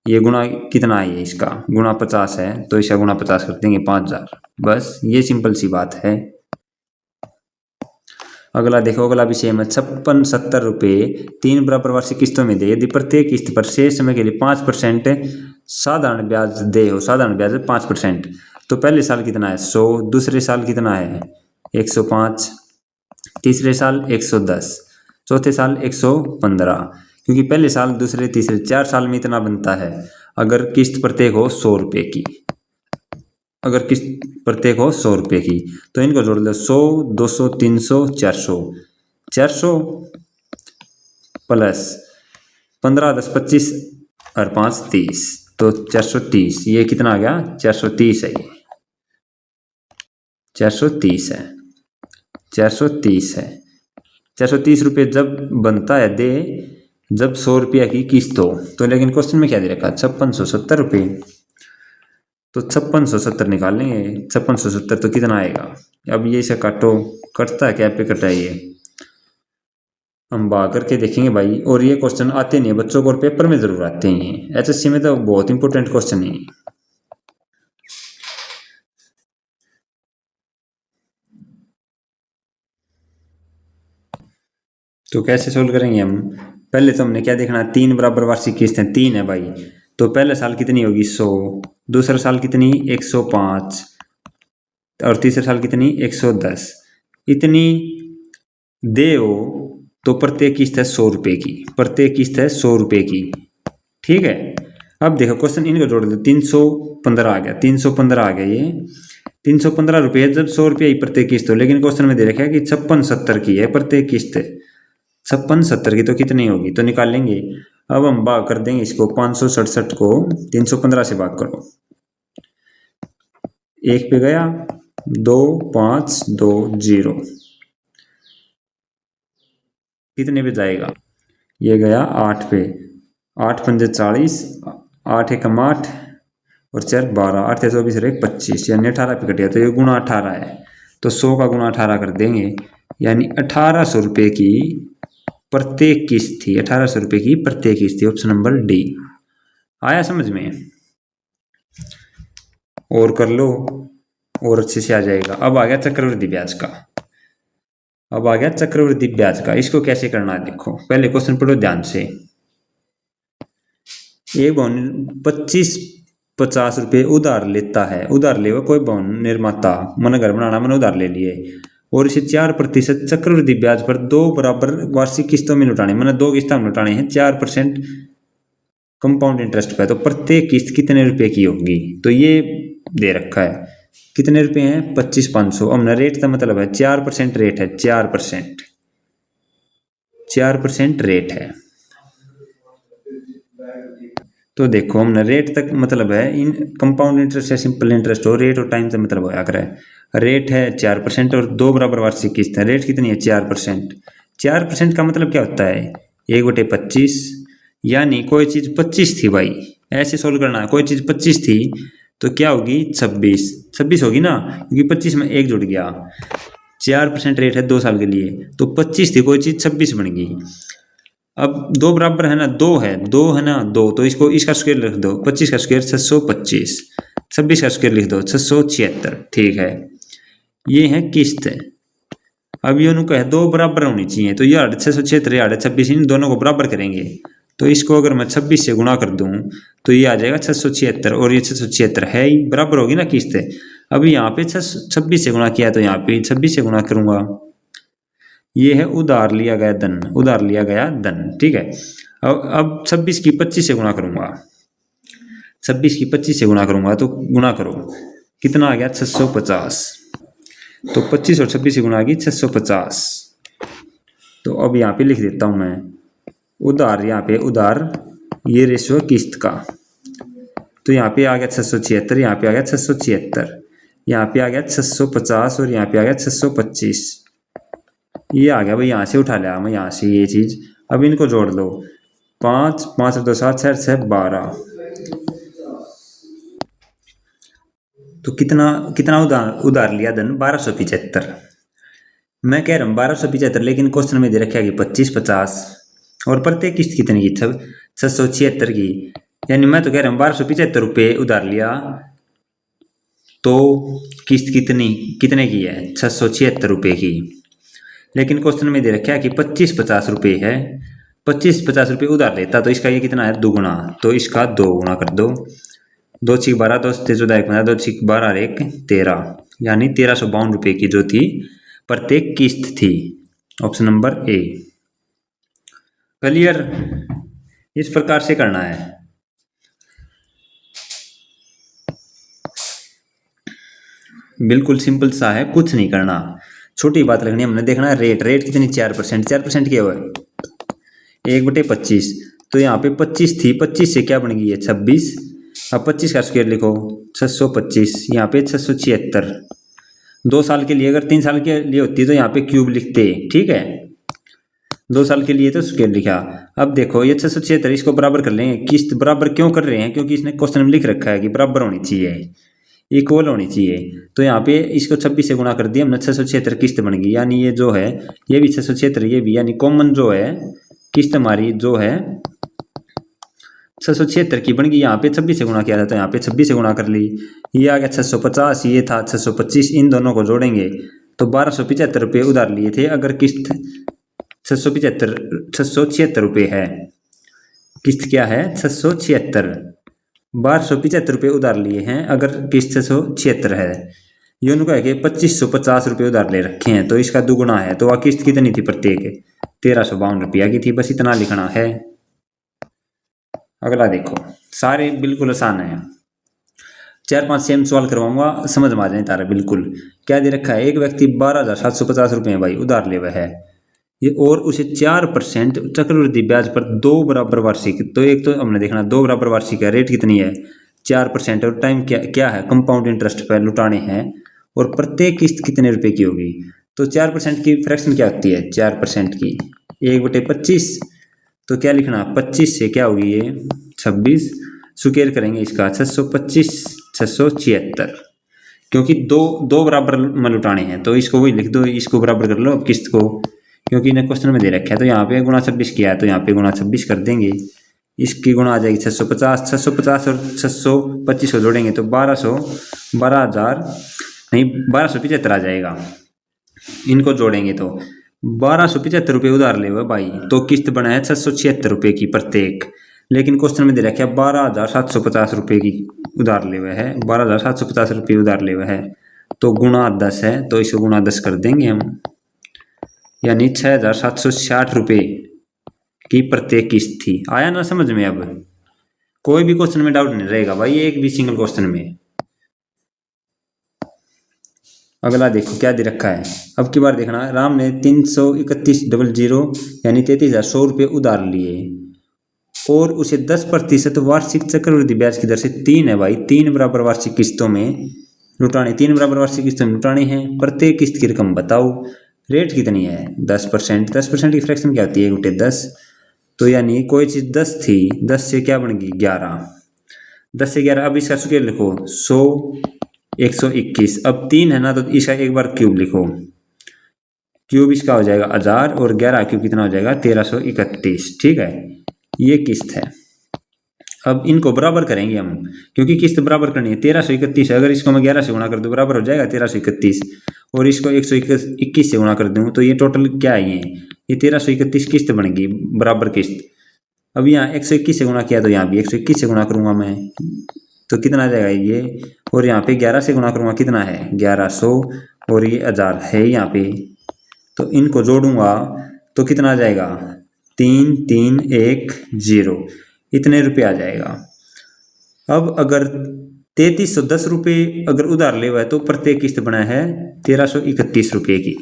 ये गुना कितना है? इसका गुना 50 है, तो इसका गुना 50 कर देंगे 5,000। बस ये सिंपल सी बात है। अगला देखो, अगला भी सेम है। 5670 रुपये 3 बराबर वार्षिक किस्तों में दे, यदि प्रत्येक किस्त पर शेष समय के लिए 5% साधारण ब्याज दे हो। साधारण ब्याज 5%। तो पहले साल कितना है? 100, दूसरे साल कितना है? 105, तीसरे साल 110, चौथे साल 115। क्योंकि पहले साल, दूसरे, तीसरे 4 साल में इतना बनता है अगर किस्त प्रत्येक हो 100 रुपये की। अगर किस्त प्रत्येक हो 100 रुपये की, तो इनको जोड़ लो 100, 200, 300, 400। 400 प्लस 15 10 25 और 5 30, तो 430। ये कितना आ गया? 430 है। ये 430 है, 430 है। 430 रुपये जब बनता है दे, जब 100 रुपया की किस्त हो। तो लेकिन क्वेश्चन में क्या दे रखा? 5670 रुपये। तो 5670 निकाल लेंगे। 5670 तो कितना आएगा? अब ये इसे काटो, कटता है क्या? पे कटा है ये, हम भाग करके देखेंगे भाई। और ये क्वेश्चन आते नहीं है बच्चों को, और पेपर में जरूर आते हैं। एचएससी में तो बहुत इंपॉर्टेंट क्वेश्चन है। तो कैसे सोल्व करेंगे हम? पहले तो हमने क्या देखना? 3 बराबर वार्षिक किस्त है, 3 है भाई। तो पहले साल कितनी होगी? 100, दूसरे साल कितनी? 105, और तीसरे साल कितनी? 110। इतनी दे हो तो प्रत्येक किस्त है 100 रुपये की। प्रत्येक किस्त है 100 रुपये की। ठीक है, अब देखो क्वेश्चन, इनको जोड़ दो। 315 आ गया, 315 आ गया। ये 315 रुपये जब 100 रुपये ही प्रत्येक किस्त हो, लेकिन क्वेश्चन में दे रखा है कि 5670 की है प्रत्येक किस्त। 5670 की तो कितनी होगी? तो निकाल लेंगे। अब हम भाग कर देंगे इसको, 567 को 315 से भाग करो। 1 पे गया, 2 5 2 0, कितने पे जाएगा? ये गया 8 पे, 8 पंजे 40, 8 एकम 8 और 4 12, 8 24 और 1 25, यानी 18 पे कट गया। तो ये गुणा 18 है, तो 100 का गुणा 18 कर देंगे, यानी 1800 रुपये की प्रत्येक किस्त थी, 1800 रुपये की प्रत्येक किस्त थी। Option number D. आया समझ में? और कर लो और अच्छे से आ जाएगा। अब आ गया चक्रवृद्धि ब्याज का। अब आ गया चक्रवृद्धि ब्याज का। इसको कैसे करना है देखो, पहले क्वेश्चन पढ़ो ध्यान से। एक भवन 25-50 रुपये उधार लेता है, उधार ले कोई भवन निर्माता, मन घर बनाना मन उधार ले लिए, और इसे 4% चक्रवृद्धि ब्याज पर 2 बराबर वार्षिक किस्तों में लौटाने, मैंने 2 किस्तों में लौटाने हैं 4% कंपाउंड इंटरेस्ट पे। तो प्रत्येक किस्त कितने रुपए की होगी? तो ये दे रखा है, कितने रुपए हैं? 25,500। हमने रेट का मतलब है 4% रेट है, 4% रेट है। तो देखो हमने रेट तक मतलब है इन कंपाउंड इंटरेस्ट या सिंपल इंटरेस्ट हो, रेट और टाइम से मतलब होया करे। रेट है 4% और 2 बराबर वार्षिक किस्त है। रेट कितनी है? 4%। 4% का मतलब क्या होता है? 1/25, यानी कोई चीज 25 थी भाई, ऐसे सोल्व करना है। कोई चीज 25 थी तो क्या होगी? 26 होगी ना, क्योंकि 25 में 1 जुड़ गया। 4% रेट है 2 साल के लिए, तो 25 थी कोई चीज 26 बन गई। अब 2 बराबर है ना, 2 है ना, 2, तो इसको इसका स्क्वायर लिख दो, 25 का स्क्वायर 625, 26 का स्क्वायर लिख दो 676। ठीक है, ये है किस्त। अब ये उनको है 2 बराबर होनी चाहिए, तो ये 676 या 26 इन दोनों को बराबर करेंगे। तो इसको अगर मैं 26 से गुणा कर दूं तो ये आ जाएगा 676, और ये 676 है ही, बराबर होगी ना किस्त। अब यहाँ पे 26 से गुणा किया तो यहाँ पे 26 से गुणा करूंगा। ये है उधार लिया गया धन, उधार लिया गया धन। ठीक है, अब 26 की 25 से गुणा करूंगा, 26 की 25 से गुणा करूंगा, तो गुणा करो कितना आ गया? 650। तो 25 और 26 से गुणा आ गई 650। तो अब यहाँ पे लिख देता हूं मैं उधार, यहाँ पे उधार, ये रेशो किस्त का। तो यहाँ पे आ गया 676, यहाँ पे आ गया 676, यहाँ पे आ गया 650 और यहाँ पे आ गया 625। ये आ गया भाई, यहाँ से उठा लिया मैं यहाँ से ये चीज। अब इनको जोड़ लो, 5 5 2 7 6 6 12। तो कितना उधार लिया धन? 1275। मैं कह रहा हूँ 1275, लेकिन क्वेश्चन में दे रखा है कि 25 50 और प्रत्येक किस्त कितने की? 676 की। यानी मैं तो कह रहा हूँ 1275 रुपये उधार लिया, तो किस्त कितने की है? 676 रुपये की। लेकिन क्वेश्चन में दे रखा है कि 25 50 रुपये है, 25 50 रुपये उधार लेता, तो इसका ये कितना है? 2 गुना। तो इसका 2 गुना कर दो, 2 6 12, 2 7 14 1 15, 2 6 12 और 1 13, यानी 1352 रुपये की जो थी प्रत्येक किस्त थी। ऑप्शन नंबर ए। क्लियर? इस प्रकार से करना है। बिल्कुल सिंपल सा है, कुछ नहीं करना, छोटी बात रखनी है। हमने देखना है रेट कितनी? 4%। 4% क्या हुआ? 1/25। तो यहाँ पे 25 थी, 25 से क्या बन गई है? 26। अब 25 का स्क्वायर लिखो, 625, यहाँ पे 676। 2 साल के लिए, अगर 3 साल के लिए होती तो यहाँ पे क्यूब लिखते। ठीक है, 2 साल के लिए तो स्क्वायर लिखा। अब देखो ये 676, इसको बराबर कर लेंगे। किस्त बराबर क्यों कर रहे हैं? क्योंकि इसने क्वेश्चन में लिख रखा है कि बराबर होनी चाहिए, इक्वल होनी चाहिए। तो यहाँ पे इसको 26 से गुणा कर दिया हमने, 676 किस्त बन गई। यानी ये जो है ये भी 676, ये भी, यानी कॉमन जो है किस्त हमारी जो है 676 की बन गई। यहाँ पे 26 से गुणा किया था, तो यहाँ पे 26 से गुणा कर ली। ये आ गया 650, ये था 625, इन दोनों को जोड़ेंगे तो 1275 रुपये उधार लिए थे। अगर किस्त 676 रुपये है, किस्त क्या है? 676, 1275 रुपये उधार लिए हैं, अगर किस्त 676 है। ये उनको है कि 2550 रुपये उधार ले रखे हैं, तो इसका 2 गुना है। तो वह किस्त कितनी थी प्रत्येक? 1352 रुपया की थी। बस इतना लिखना है। अगला देखो, सारे बिल्कुल आसान है, 4-5 सेम सवाल करवाऊंगा, समझ में आ जाए तारा बिल्कुल। क्या दे रखा है? एक व्यक्ति 12,750 रुपये भाई उधार ले हुआ है ये, और उसे 4% चक्रवृद्धि ब्याज पर 2 बराबर वार्षिक, तो एक तो हमने देखना 2 बराबर वार्षिक है, रेट कितनी है? 4%, और टाइम क्या है? कंपाउंड इंटरेस्ट पर लुटाने हैं, और प्रत्येक किस्त कितने रुपए की होगी? तो 4% की फ्रैक्शन क्या होती है? 4% की 1/25, तो क्या लिखना, 25 से क्या होगी ये 26, स्क्वायर करेंगे इसका 625 676, क्योंकि दो दो बराबर में लुटाने हैं तो इसको वही लिख दो, इसको बराबर कर लो अब किस्त को, क्योंकि इन्हें क्वेश्चन में दे रखा है। तो यहाँ पे गुणा 26 किया है तो यहाँ पे गुणा 26 कर देंगे, इसकी गुणा आ जाएगी 650, 650 और 625 को जोड़ेंगे तो 1275 आ जाएगा। इनको जोड़ेंगे तो 1275 रुपये उधार ले हुए भाई, तो किस्त बना है 676 रुपये की प्रत्येक, लेकिन क्वेश्चन में दे रखा है 12,750 रुपये की उधार ले हुए है, 12,750 रुपये उधार ले हुए है, तो गुणा 10 है तो इसको गुणा 10 कर देंगे हम, यानी 6,760 रुपये की प्रत्येक किस्त थी। आया ना समझ में? अब कोई भी क्वेश्चन में डाउट नहीं रहेगा भाई, एक भी सिंगल क्वेश्चन में। अगला देखो क्या दे रखा है, अब की बार देखना, राम ने 331,000 यानी 33,100 रुपये उधार लिए और उसे 10% वार्षिक चक्रवृद्धि ब्याज की दर से 3 है भाई, 3 बराबर वार्षिक किस्तों में लुटाने, 3 बराबर वार्षिक किस्तों में लुटाने हैं। प्रत्येक किस्त की रकम बताओ, रेट कितनी है 10%, 10% की फ्रैक्शन क्या होती है 1/10, तो यानी कोई चीज़ 10 थी, 10 से क्या बन गई 11, 10 से 11। अब इसका स्क्वायर लिखो 100 121, अब 3 है ना तो इसका एक बार क्यूब लिखो, क्यूब इसका हो जाएगा 1000 और 11 क्यूब कितना हो जाएगा 1331, ठीक है, ये किस्त है। अब इनको बराबर करेंगे हम, क्योंकि किस्त बराबर करनी है, 1331 है, अगर इसको मैं 11 से गुणा कर दूँ बराबर हो जाएगा 1331, और इसको 121 से गुणा कर दूँ तो ये टोटल क्या है, ये 1331 किस्त बनेगी बराबर किस्त। अब यहाँ 121 से गुणा किया तो यहाँ भी 121 से गुणा करूँगा मैं तो कितना आ जाएगा ये, और यहाँ पे 11 से गुणा करूँगा कितना है 1100, और ये 1000 है यहाँ पे, तो इनको जोड़ूंगा तो कितना आ जाएगा 3310, इतने रुपये आ जाएगा। अब अगर 3310 रुपये अगर उधार ले हुआ है तो प्रत्येक किस्त बना है 1331 रुपये की,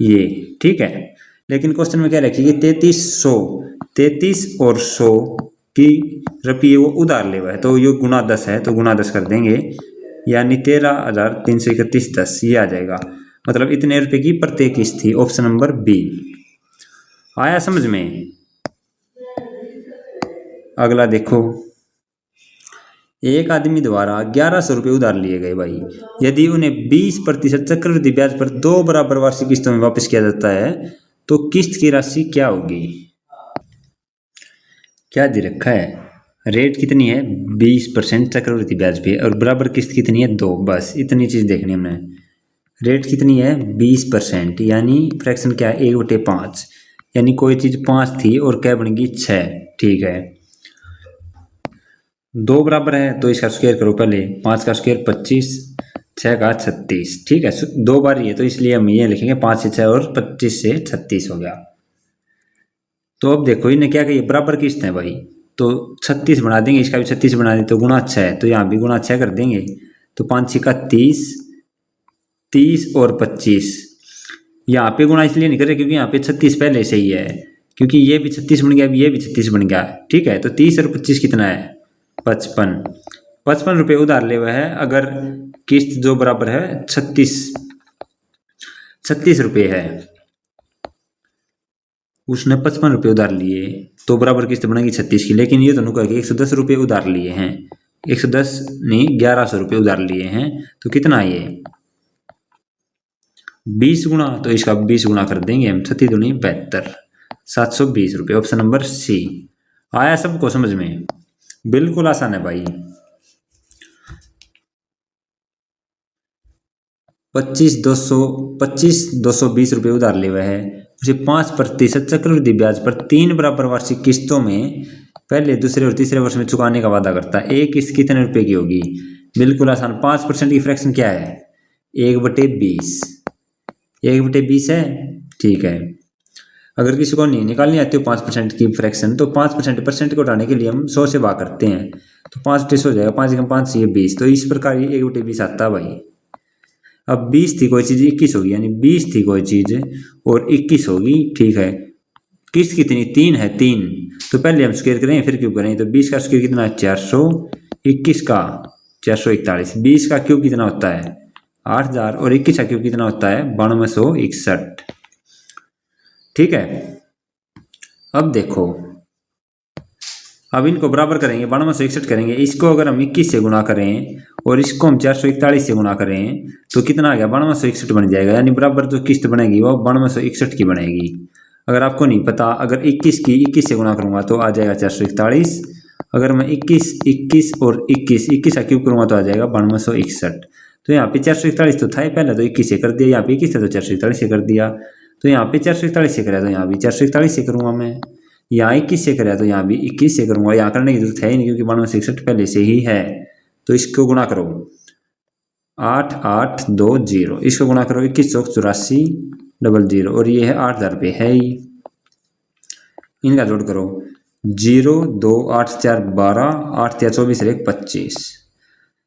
ये ठीक है। लेकिन क्वेश्चन में क्या रखिए 33 और 100 की रुपये वो उधार ले हुआ है, तो ये गुणा 10 है तो गुणा 10 कर देंगे, यानी 13,331 10 ये आ जाएगा, मतलब इतने रुपये की प्रत्येक किस्त थी। Option number B. आया समझ में? अगला देखो, एक आदमी द्वारा 1100 रुपये उधार लिए गए भाई, यदि उन्हें 20% चक्रवृद्धि ब्याज पर 2 बराबर वार्षिक किस्तों में वापस किया जाता है तो किस्त की राशि क्या होगी? क्या दे रखा है, रेट कितनी है 20% चक्रवृद्धि ब्याज पे और बराबर किस्त कितनी है 2, बस इतनी चीज देखनी हमने। रेट कितनी है 20%, यानी फ्रैक्शन क्या है 1/5, यानी कोई चीज 5 थी और क्या बनेगी 6, ठीक है। 2 बराबर है तो इसका स्क्वायर करो पहले, 5 का स्क्वायर 25, 6 का 36, ठीक है, 2 बार ही है तो इसलिए हम ये लिखेंगे 5 से 6 और 25 से 36 हो गया। तो अब देखो इन्हें क्या कहिए बराबर किस्त है भाई, तो 36 बना देंगे, इसका भी 36 बना दें तो गुणा 6 है, तो यहाँ भी गुणा 6 कर देंगे, तो 5 6 का 30, 30 और 25, यहाँ पे गुणा इसलिए नहीं कर रहे क्योंकि यहाँ पे 36 पहले से ही है, क्योंकि ये भी 36 बन गया, ये भी 36 बन गया, ठीक है। तो 30 और 25 कितना है 55 रुपये उधार ले हुए है, अगर किस्त जो बराबर है 36 रुपये है, उसने 55 रुपये उधार लिए तो बराबर किस्त बनेगी 36 की। लेकिन ये दोनों कहेंगे 110 रुपये उधार लिए हैं, 110 नहीं 1100 रुपये उधार लिए हैं, तो कितना ये 20 गुना, तो इसका 20 गुना कर देंगे हम, 36 दूनी 72, 720 रुपये। Option number C. आया सबको समझ में? बिल्कुल आसान है भाई। 25,220 रुपये उधार ले हुआ है, उसे 5% चक्रवृद्धि ब्याज पर 3 बराबर वार्षिक किस्तों में पहले दूसरे और तीसरे वर्ष में चुकाने का वादा करता है। एक किस्त कितने रुपए की होगी? बिल्कुल आसान, 5% की फ्रैक्शन क्या है 1/20, 1/20 है, ठीक है। अगर किसी को नहीं निकालनी आती हो 5% की फ्रैक्शन तो 5% को हटाने के लिए हम 100 से भाग करते हैं, तो 5 हो जाएगा, 5 × 5 ये 20, तो इस प्रकार ये 1/20 आता है भाई। अब 20 थी कोई चीज़ 21 होगी, यानी 20 थी कोई चीज़ और 21 होगी, ठीक है। किस्त कितनी 3 है, 3, तो पहले हम स्क्वायर करें फिर क्यूब करें, तो 20 का स्क्वायर कितना है 400, 21 का 441, 20 का क्यूब कितना होता है 8000 और 21 का क्यूब कितना होता है 9261, ठीक है। अब देखो अब इनको बराबर करेंगे, 9261 करेंगे। इसको अगर हम 21 से गुणा करें और इसको हम 441 से गुणा करें तो कितना आ गया, 9261 बन जाएगा। यानी बराबर जो किस्त बनेगी वो 9261 की बनेगी। अगर आपको नहीं पता, अगर 21 की 21 से गुणा करूंगा तो आ जाएगा 441। अगर मैं 21 21 और 21 का क्यूब करूंगा तो आ जाएगा 9261। तो यहाँ पे 441 तो था ही, पहले तो 21 से कर दिया, यहाँ पे 21 था तो 441 से कर दिया। तो यहाँ पे 441 से करा तो यहाँ भी 441 से करूंगा मैं। यहाँ 21 से करा तो यहाँ भी 21 से करूंगा। यहाँ करने की जरूरत है ही नहीं क्योंकि 9261 पहले से ही है। तो इसको गुणा करो 8820, इसको गुणा करो 21 चौक 84 00, और ये है 8000 रुपये है ही। इनका जोड़ करो 0 2 8 4 12 8 3 24 1 25,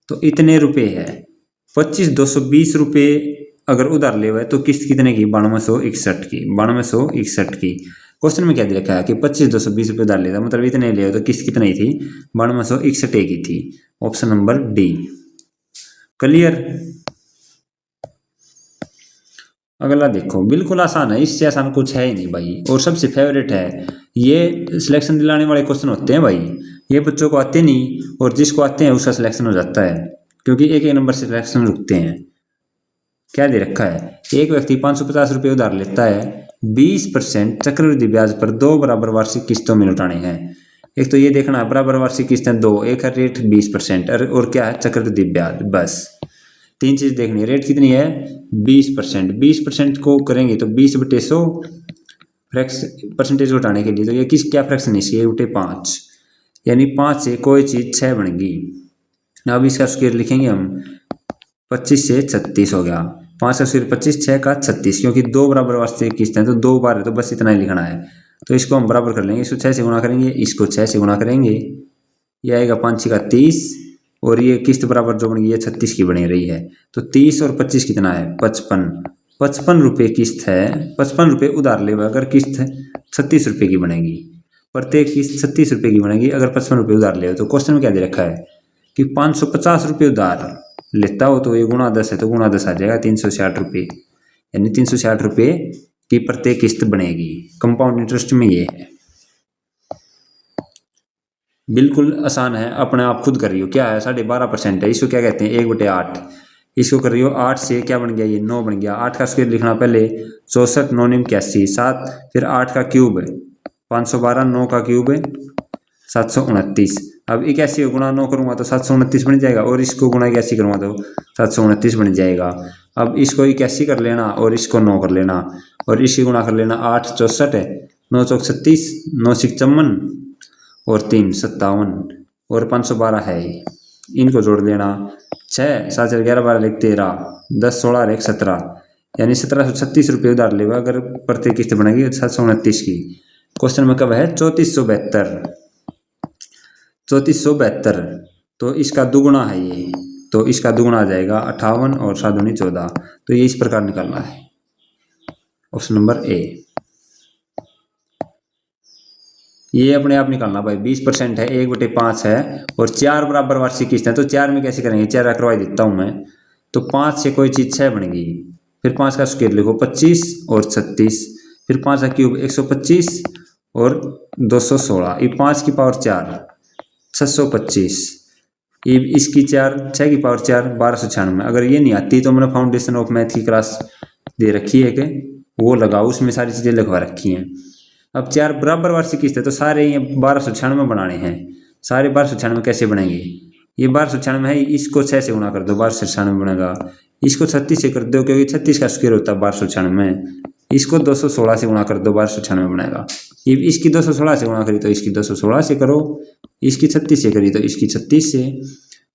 तो इतने रुपए है। 25,220 रुपये अगर उधार ले हुआ है तो किस्त कितने की, 9261 की। 9261 की क्वेश्चन में क्या दे रखा है कि 25,220 रुपये उधार लेता, मतलब इतने ले तो किस्त कितनी थी, 9261 की थी। Option number D. क्लियर। अगला देखो, बिल्कुल आसान है, इससे आसान कुछ है ही नहीं भाई, और सबसे फेवरेट है। ये सिलेक्शन दिलाने वाले क्वेश्चन होते हैं भाई, ये बच्चों को आते नहीं और जिसको आते हैं उसका सिलेक्शन हो जाता है, क्योंकि एक एक नंबर से सिलेक्शन रुकते हैं। क्या दे रखा है, एक व्यक्ति 550 रुपये उधार लेता है, 20% चक्रवृद्धि ब्याज पर 2 बराबर वार्षिक किस्तों में लौटाने हैं। एक तो ये देखना है बराबर वार्षिक किस्तें 2, एक है रेट 20% और क्या है चक्रवृद्धि ब्याज, बस 3 चीज देखनी है। रेट कितनी है 20%, 20% को करेंगे तो 20/100 परसेंटेज उठाने के लिए तो ये किस क्या फ्रैक्शन है इसकी, 1/5, यानी 5 से कोई चीज 6 बनेगी। अब इसका स्क्वायर लिखेंगे हम, 25 से 36 हो गया, 5 का स्क्वायर 25, 6 का 36, क्योंकि 2 बराबर वार्षिक किस्तें तो 2 बार है तो बस इतना ही लिखना है। तो इसको हम बराबर कर लेंगे, इसको 6 से गुणा करेंगे, इसको 6 से गुणा करेंगे, ये आएगा 5 का 30, और ये किस्त बराबर जो बन गई है 36 की बनी रही है। तो 30 और 25 कितना है 55 रुपये किस्त है। 55 रुपये उधार ले, अगर किस्त 36 रुपये की बनेगी, प्रत्येक किस्त 36 रुपये की बनेगी अगर 55 रुपये उधार ले। तो क्वेश्चन में क्या दे रखा है कि 550 रुपये उधार लेता हो तो ये गुणा 10 है तो गुणा 10 आ जाएगा 360 रुपये, यानी 360 रुपये की प्रत्येक किस्त बनेगी। कंपाउंड इंटरेस्ट में ये है, बिल्कुल आसान है, अपने आप खुद कर रही हो। क्या है 12.5% है, इसको क्या कहते हैं 1/8, इसको कर रही हो 8 से क्या बन गया ये 9 बन गया। 8 का स्क्वायर लिखना पहले 64 9 81 7, फिर 8 का क्यूब है 512, 9 का क्यूब है 729। अब 81 को गुणा 9 करूंगा तो 729 बन जाएगा, और इसको गुणा 81 करूंगा तो 729 बन जाएगा। अब इसको 81 कर लेना और इसको 9 कर लेना और इसी गुणा कर लेना, 8 64 है, 9 चौक 36, 9 56 और 3 57, और 512 है। इनको जोड़ लेना, 6 7 11 12 1 13, 10 16 1 17, यानी 1736 रुपये उधार लेगा अगर प्रत्येक किस्त बनेगी 729 की। क्वेश्चन में कब है 3472, तो इसका दुगुना है ये, तो इसका दुगुना आ जाएगा 58 और 7 दूनी 14। तो ये इस प्रकार निकालना है, ऑप्शन नंबर ए। ये अपने आप निकालना भाई, 20% है, 1/5 है और 4 बराबर वार्षिक किस्त है। तो 4 में कैसे करेंगे, 4 करवा देता हूं मैं, तो 5 से कोई चीज 6 बनेगी, फिर 5 का स्क्वायर लिखो 25 और 36, फिर 5 का क्यूब 125 और 216, ये 5 की पावर 4 625, ये इसकी 4 6 की पावर 4 1296। अगर ये नहीं आती तो मैंने फाउंडेशन ऑफ मैथ की क्लास दे रखी है कि वो लगाओ, उसमें सारी चीजें लिखवा रखी हैं। अब 4 बराबर वार्षिक किस्त है तो सारे ये 1296 बनाने हैं। सारे 1296 कैसे बनेंगे, ये 1296 है, इसको 6 से गुणा कर दो 1296 बनेगा, इसको 36 से कर दो क्योंकि 36 का स्क्वायर होता है 1296, इसको 216 से गुणा कर दो 1296 बनेगा। ये इसकी 216 से गुणा करी तो इसकी 216 से करो, इसकी 36 से करी तो इसकी 36 से,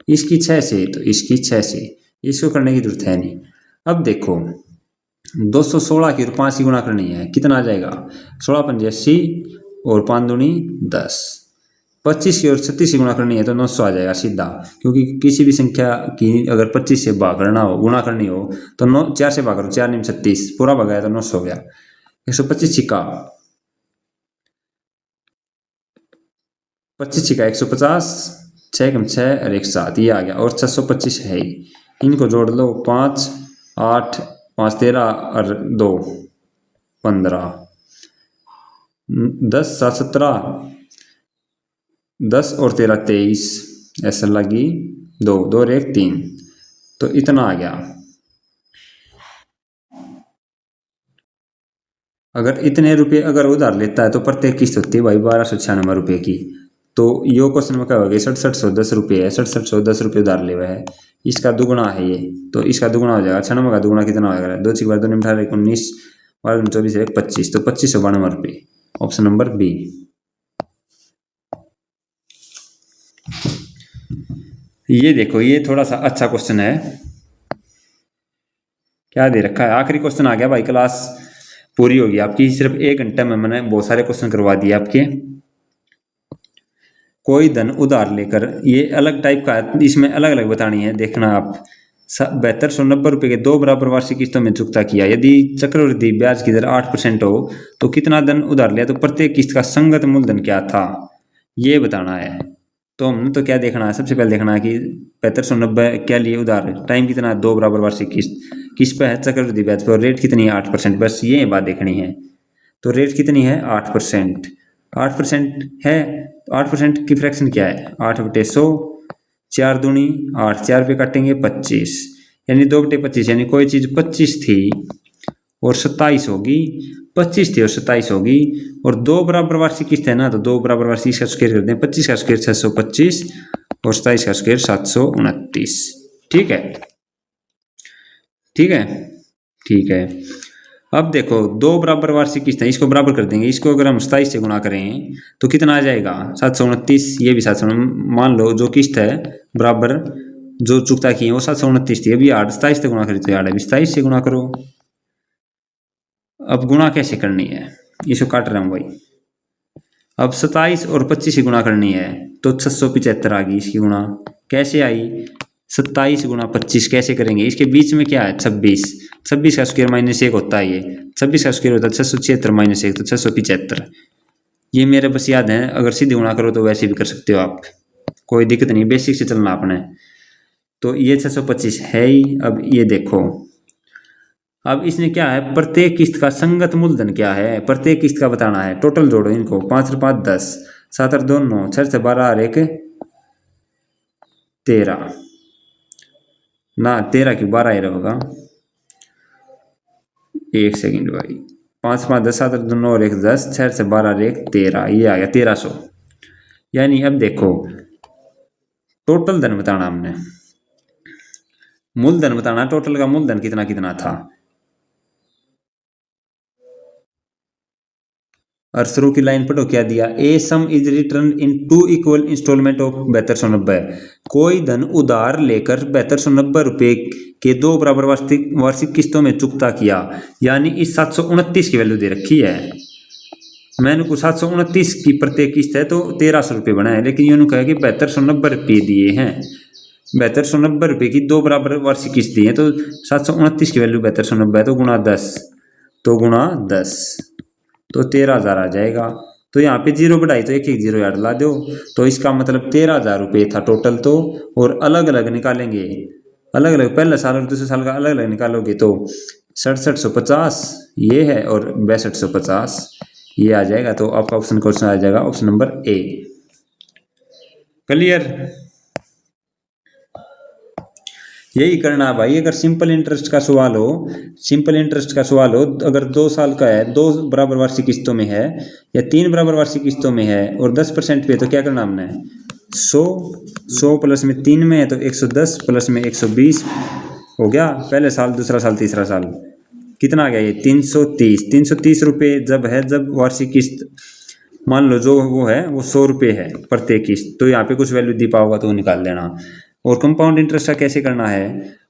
इसकी 6 से तो इसकी 6 से, इसको करने की जरूरत है नहीं। अब देखो 216 की और 5 की गुणा करनी है, कितना आ जाएगा 16 पंजे 80 और 5 दूनी 10, 25 की और 36 की गुणा करनी है तो 900 आ जाएगा सीधा, क्योंकि किसी भी संख्या की अगर 25 से भाग करना हो, गुणा करनी हो तो 4 से भाग करो, 4 9 36, पूरा भगाया तो 900 हो गया। 125 छिका 25 छिका 150, 6 कम 6 और 1 7, ये आ गया, और 625 है ही। इनको जोड़ लो 5 8 5 13 और 2 15, 10 7 17, 10 और 13 23, ऐसा लगी 2 2 और 1 3, तो इतना आ गया। अगर इतने रुपए अगर उधार लेता है तो प्रत्येक किस्त होती है भाई 1296 रुपये की। तो यो क्वेश्चन में क्या होगा, 6710 रुपये है, 6710 रुपये उधार ले हुआ है, इसका दुगुना है ये, तो इसका दुगुना हो जाएगा। 96 का दुगुना कितना हो जाएगा, 2 6 बार 2 18 19 12 24 1 25, तो 2592 रुपये, ऑप्शन नंबर बी। ये देखो ये थोड़ा सा अच्छा क्वेश्चन है, क्या दे रखा है, आखिरी क्वेश्चन आ गया भाई, क्लास पूरी होगी आपकी, सिर्फ 1 घंटे में मैंने बहुत सारे क्वेश्चन करवा दिए आपके। कोई धन उधार लेकर, ये अलग टाइप का है, इसमें अलग अलग बतानी है, देखना आप। 7290 रुपये के 2 बराबर वार्षिक किस्तों में चुकता किया। यदि चक्रवृद्धि ब्याज की दर 8% हो तो कितना धन उधार लिया, तो प्रत्येक किस्त का संगत मूलधन क्या था, ये बताना है। तो हमने तो क्या देखना है, सबसे पहले देखना है कि 7290 क्या लिए उधार, टाइम कितना है, 2 बराबर वार्षिक किस्त पे है, चक्रवृद्धि ब्याज पर, रेट कितनी है 8%, बस ये बात देखनी है। तो रेट कितनी है 8%, 8% है, तो 8% की फ्रैक्शन क्या है, 8/100, 4 दूनी 8, 4 पे काटेंगे 25, यानी 2/25, यानी कोई चीज़ 25 थी और 27 होगी, 25 थी और 27 होगी, और 2 बराबर वार्षिक किस्त है ना, तो 2 बराबर वार्षिक का स्क्वायर करते हैं, 25 का स्क्वायर 625 और 27 का स्क्वायर 729। ठीक है, ठीक है, ठीक है। अब देखो 2 बराबर वार्षिक किस्त है, इसको बराबर कर देंगे, इसको अगर हम 27 से गुणा करें तो कितना आ जाएगा 729, ये भी 729, मान लो जो किस्त है बराबर जो चुकता की है वो 729 थी, अभी 27 से गुणा करें तो अभी 27 से गुणा करो। अब गुणा कैसे करनी है, इसको काट रहा हूँ भाई। अब 27 और 25 से गुणा करनी है तो 675 आ गई, इसकी गुणा कैसे आई, 27 गुणा 25 कैसे करेंगे, इसके बीच में क्या है 26, 26 का स्क्वायर -1 होता है, ये 26 का स्क्वायर होता है 676 -1 तो 675, ये मेरे बस याद है, अगर सीधे गुणा करो तो वैसे भी कर सकते हो आप, कोई दिक्कत नहीं, बेसिक से चलना आपने। तो ये 625 है ही। अब ये देखो, अब इसने क्या है, प्रत्येक किस्त का संगत मूलधन क्या है, प्रत्येक किस्त का बताना है, टोटल जोड़ो इनको, 5 और 5 10, 7 और 2 9, 6 से 12 और 1 13 ना, 13 की 12 ही रहेगा, 1 सेकंड भाई, 5 5 10 7 और 2 9 और 1 10, 6 से 12 और 1 13, ये आ गया 1300। यानी अब देखो टोटल धन बताना हमने, मूलधन बताना, टोटल का मूलधन कितना कितना था, और शुरू की लाइन पढ़ो क्या दिया, a sum is return in 2 equal instalment of 7290, कोई धन उधार लेकर 7290 रुपये के 2 बराबर वार्षिक किस्तों में चुकता किया। यानी इस 729 की वैल्यू दे रखी है, मैंने को 729 की प्रत्येक किस्त है तो 1300 रुपये बनाए, लेकिन यूँ कहा कि 7290 रुपये दिए हैं, 7290 रुपये की 2 बराबर वार्षिक किस्त दी है, तो 729 की वैल्यू 7290 है, तो गुणा 10, तो गुणा 10 तो 13,000 आ जाएगा। तो यहाँ पे 0 बढ़ाई तो एक 0 याद ला दो, तो इसका मतलब 13,000 रुपये था टोटल। तो और अलग अलग निकालेंगे, अलग अलग पहले साल और दूसरे साल का अलग अलग निकालोगे तो 6750 ये है और 6250 ये आ जाएगा। तो आपका ऑप्शन क्वेश्चन आ जाएगा ऑप्शन नंबर ए। क्लियर, यही करना है भाई। अगर सिंपल इंटरेस्ट का सवाल हो, सिंपल इंटरेस्ट का सवाल हो, अगर 2 साल का है, 2 बराबर वार्षिक किस्तों में है या 3 बराबर वार्षिक किस्तों में है और 10% पे, तो क्या करना हमने 100 प्लस में 3 में है तो 110 प्लस में 120 हो गया पहले साल, दूसरा साल, तीसरा साल, कितना आ गया ये 330 रुपये जब है, जब वार्षिक किस्त मान लो जो वो है वो 100 रुपये है प्रत्येक किस्त, तो यहाँ पे कुछ वैल्यू दी पाओगा तो निकाल लेना। और कंपाउंड इंटरेस्ट का कैसे करना है,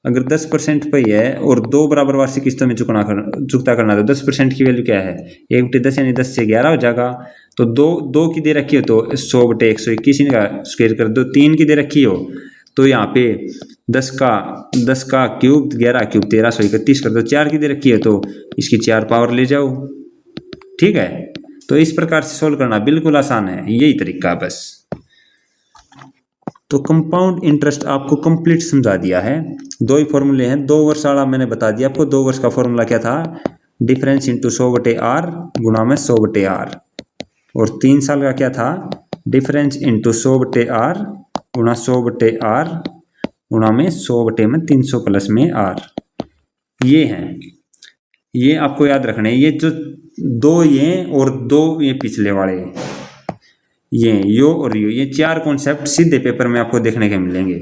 अगर 10% पे ही है और 2 बराबर वार्षिक किस्तों में चुकता करना, तो 10% की वैल्यू क्या है 1/10 यानी 10 से 11 हो जाएगा। तो 2 की दे रखी हो तो 100/121 इनका स्क्वायर कर दो, 3 की दे रखी हो तो यहाँ पे 10 का क्यूब 11 क्यूब 1331 कर दो, 4 की दे रखी है तो इसकी 4 पावर ले जाओ। ठीक है, तो इस प्रकार से सोल्व करना बिल्कुल आसान है, यही तरीका बस। तो कंपाउंड इंटरेस्ट आपको कंप्लीट समझा दिया है। 2 ही फॉर्मूले हैं, 2 वर्ष वाला मैंने बता दिया आपको। 2 वर्ष का फॉर्मूला क्या था, डिफरेंस इंटू 100/r गुणा में 100/r, और 3 साल का क्या था, डिफरेंस इंटू 100/r गुणा 100/r गुणा में 100/300 प्लस में r। ये है, ये आपको याद रखना है। ये जो दो ये और दो ये पिछले वाले ये यो और यो, ये चार कॉन्सेप्ट सीधे पेपर में आपको देखने के मिलेंगे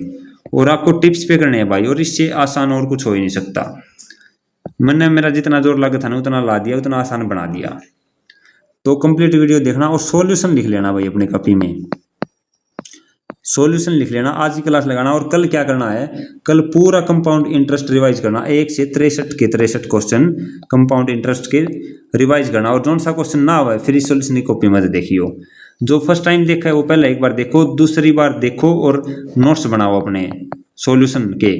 और आपको टिप्स पे करने हैं भाई, और इससे आसान और कुछ हो ही नहीं सकता। मैंने मेरा जितना जोर लगा था ना उतना ला दिया, उतना आसान बना दिया। तो कंप्लीट वीडियो देखना और सॉल्यूशन लिख लेना भाई अपनी कॉपी में, सॉल्यूशन लिख लेना। आज की क्लास लगाना और कल क्या करना है, कल पूरा कंपाउंड इंटरेस्ट रिवाइज करना, 1 से 63 के 63 क्वेश्चन कंपाउंड इंटरेस्ट के रिवाइज करना। और जौन सा क्वेश्चन ना हुआ है फिर इस सॉल्यूशन की कॉपी में देखियो। जो फर्स्ट टाइम देखा है वो पहले एक बार देखो, दूसरी बार देखो और नोट्स बनाओ अपने सॉल्यूशन के,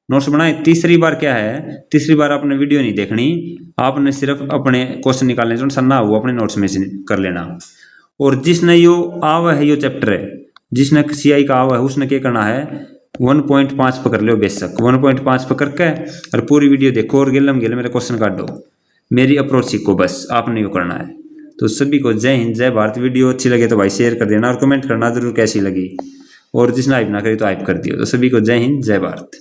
नोट्स बनाए। तीसरी बार क्या है, तीसरी बार आपने वीडियो नहीं देखनी, आपने सिर्फ अपने क्वेश्चन निकालने, जो ना हुआ अपने नोट्स में से कर लेना। और जिसने यो आवा है यो चैप्टर है, जिसने CI का आवा है उसने क्या करना है, 1.5 पकड़ लो बेशक, 1.5 पकड़ के और पूरी वीडियो देखो और गेलम गेले मेरे क्वेश्चन काटो, मेरी अप्रोच सीखो, बस आपने यो करना है। तो सभी को जय हिंद जय भारत। वीडियो अच्छी लगे तो भाई शेयर कर देना और कमेंट करना जरूर कैसी लगी, और जिसने हाइप ना करी तो हाइप कर दियो। तो सभी को जय हिंद जय भारत।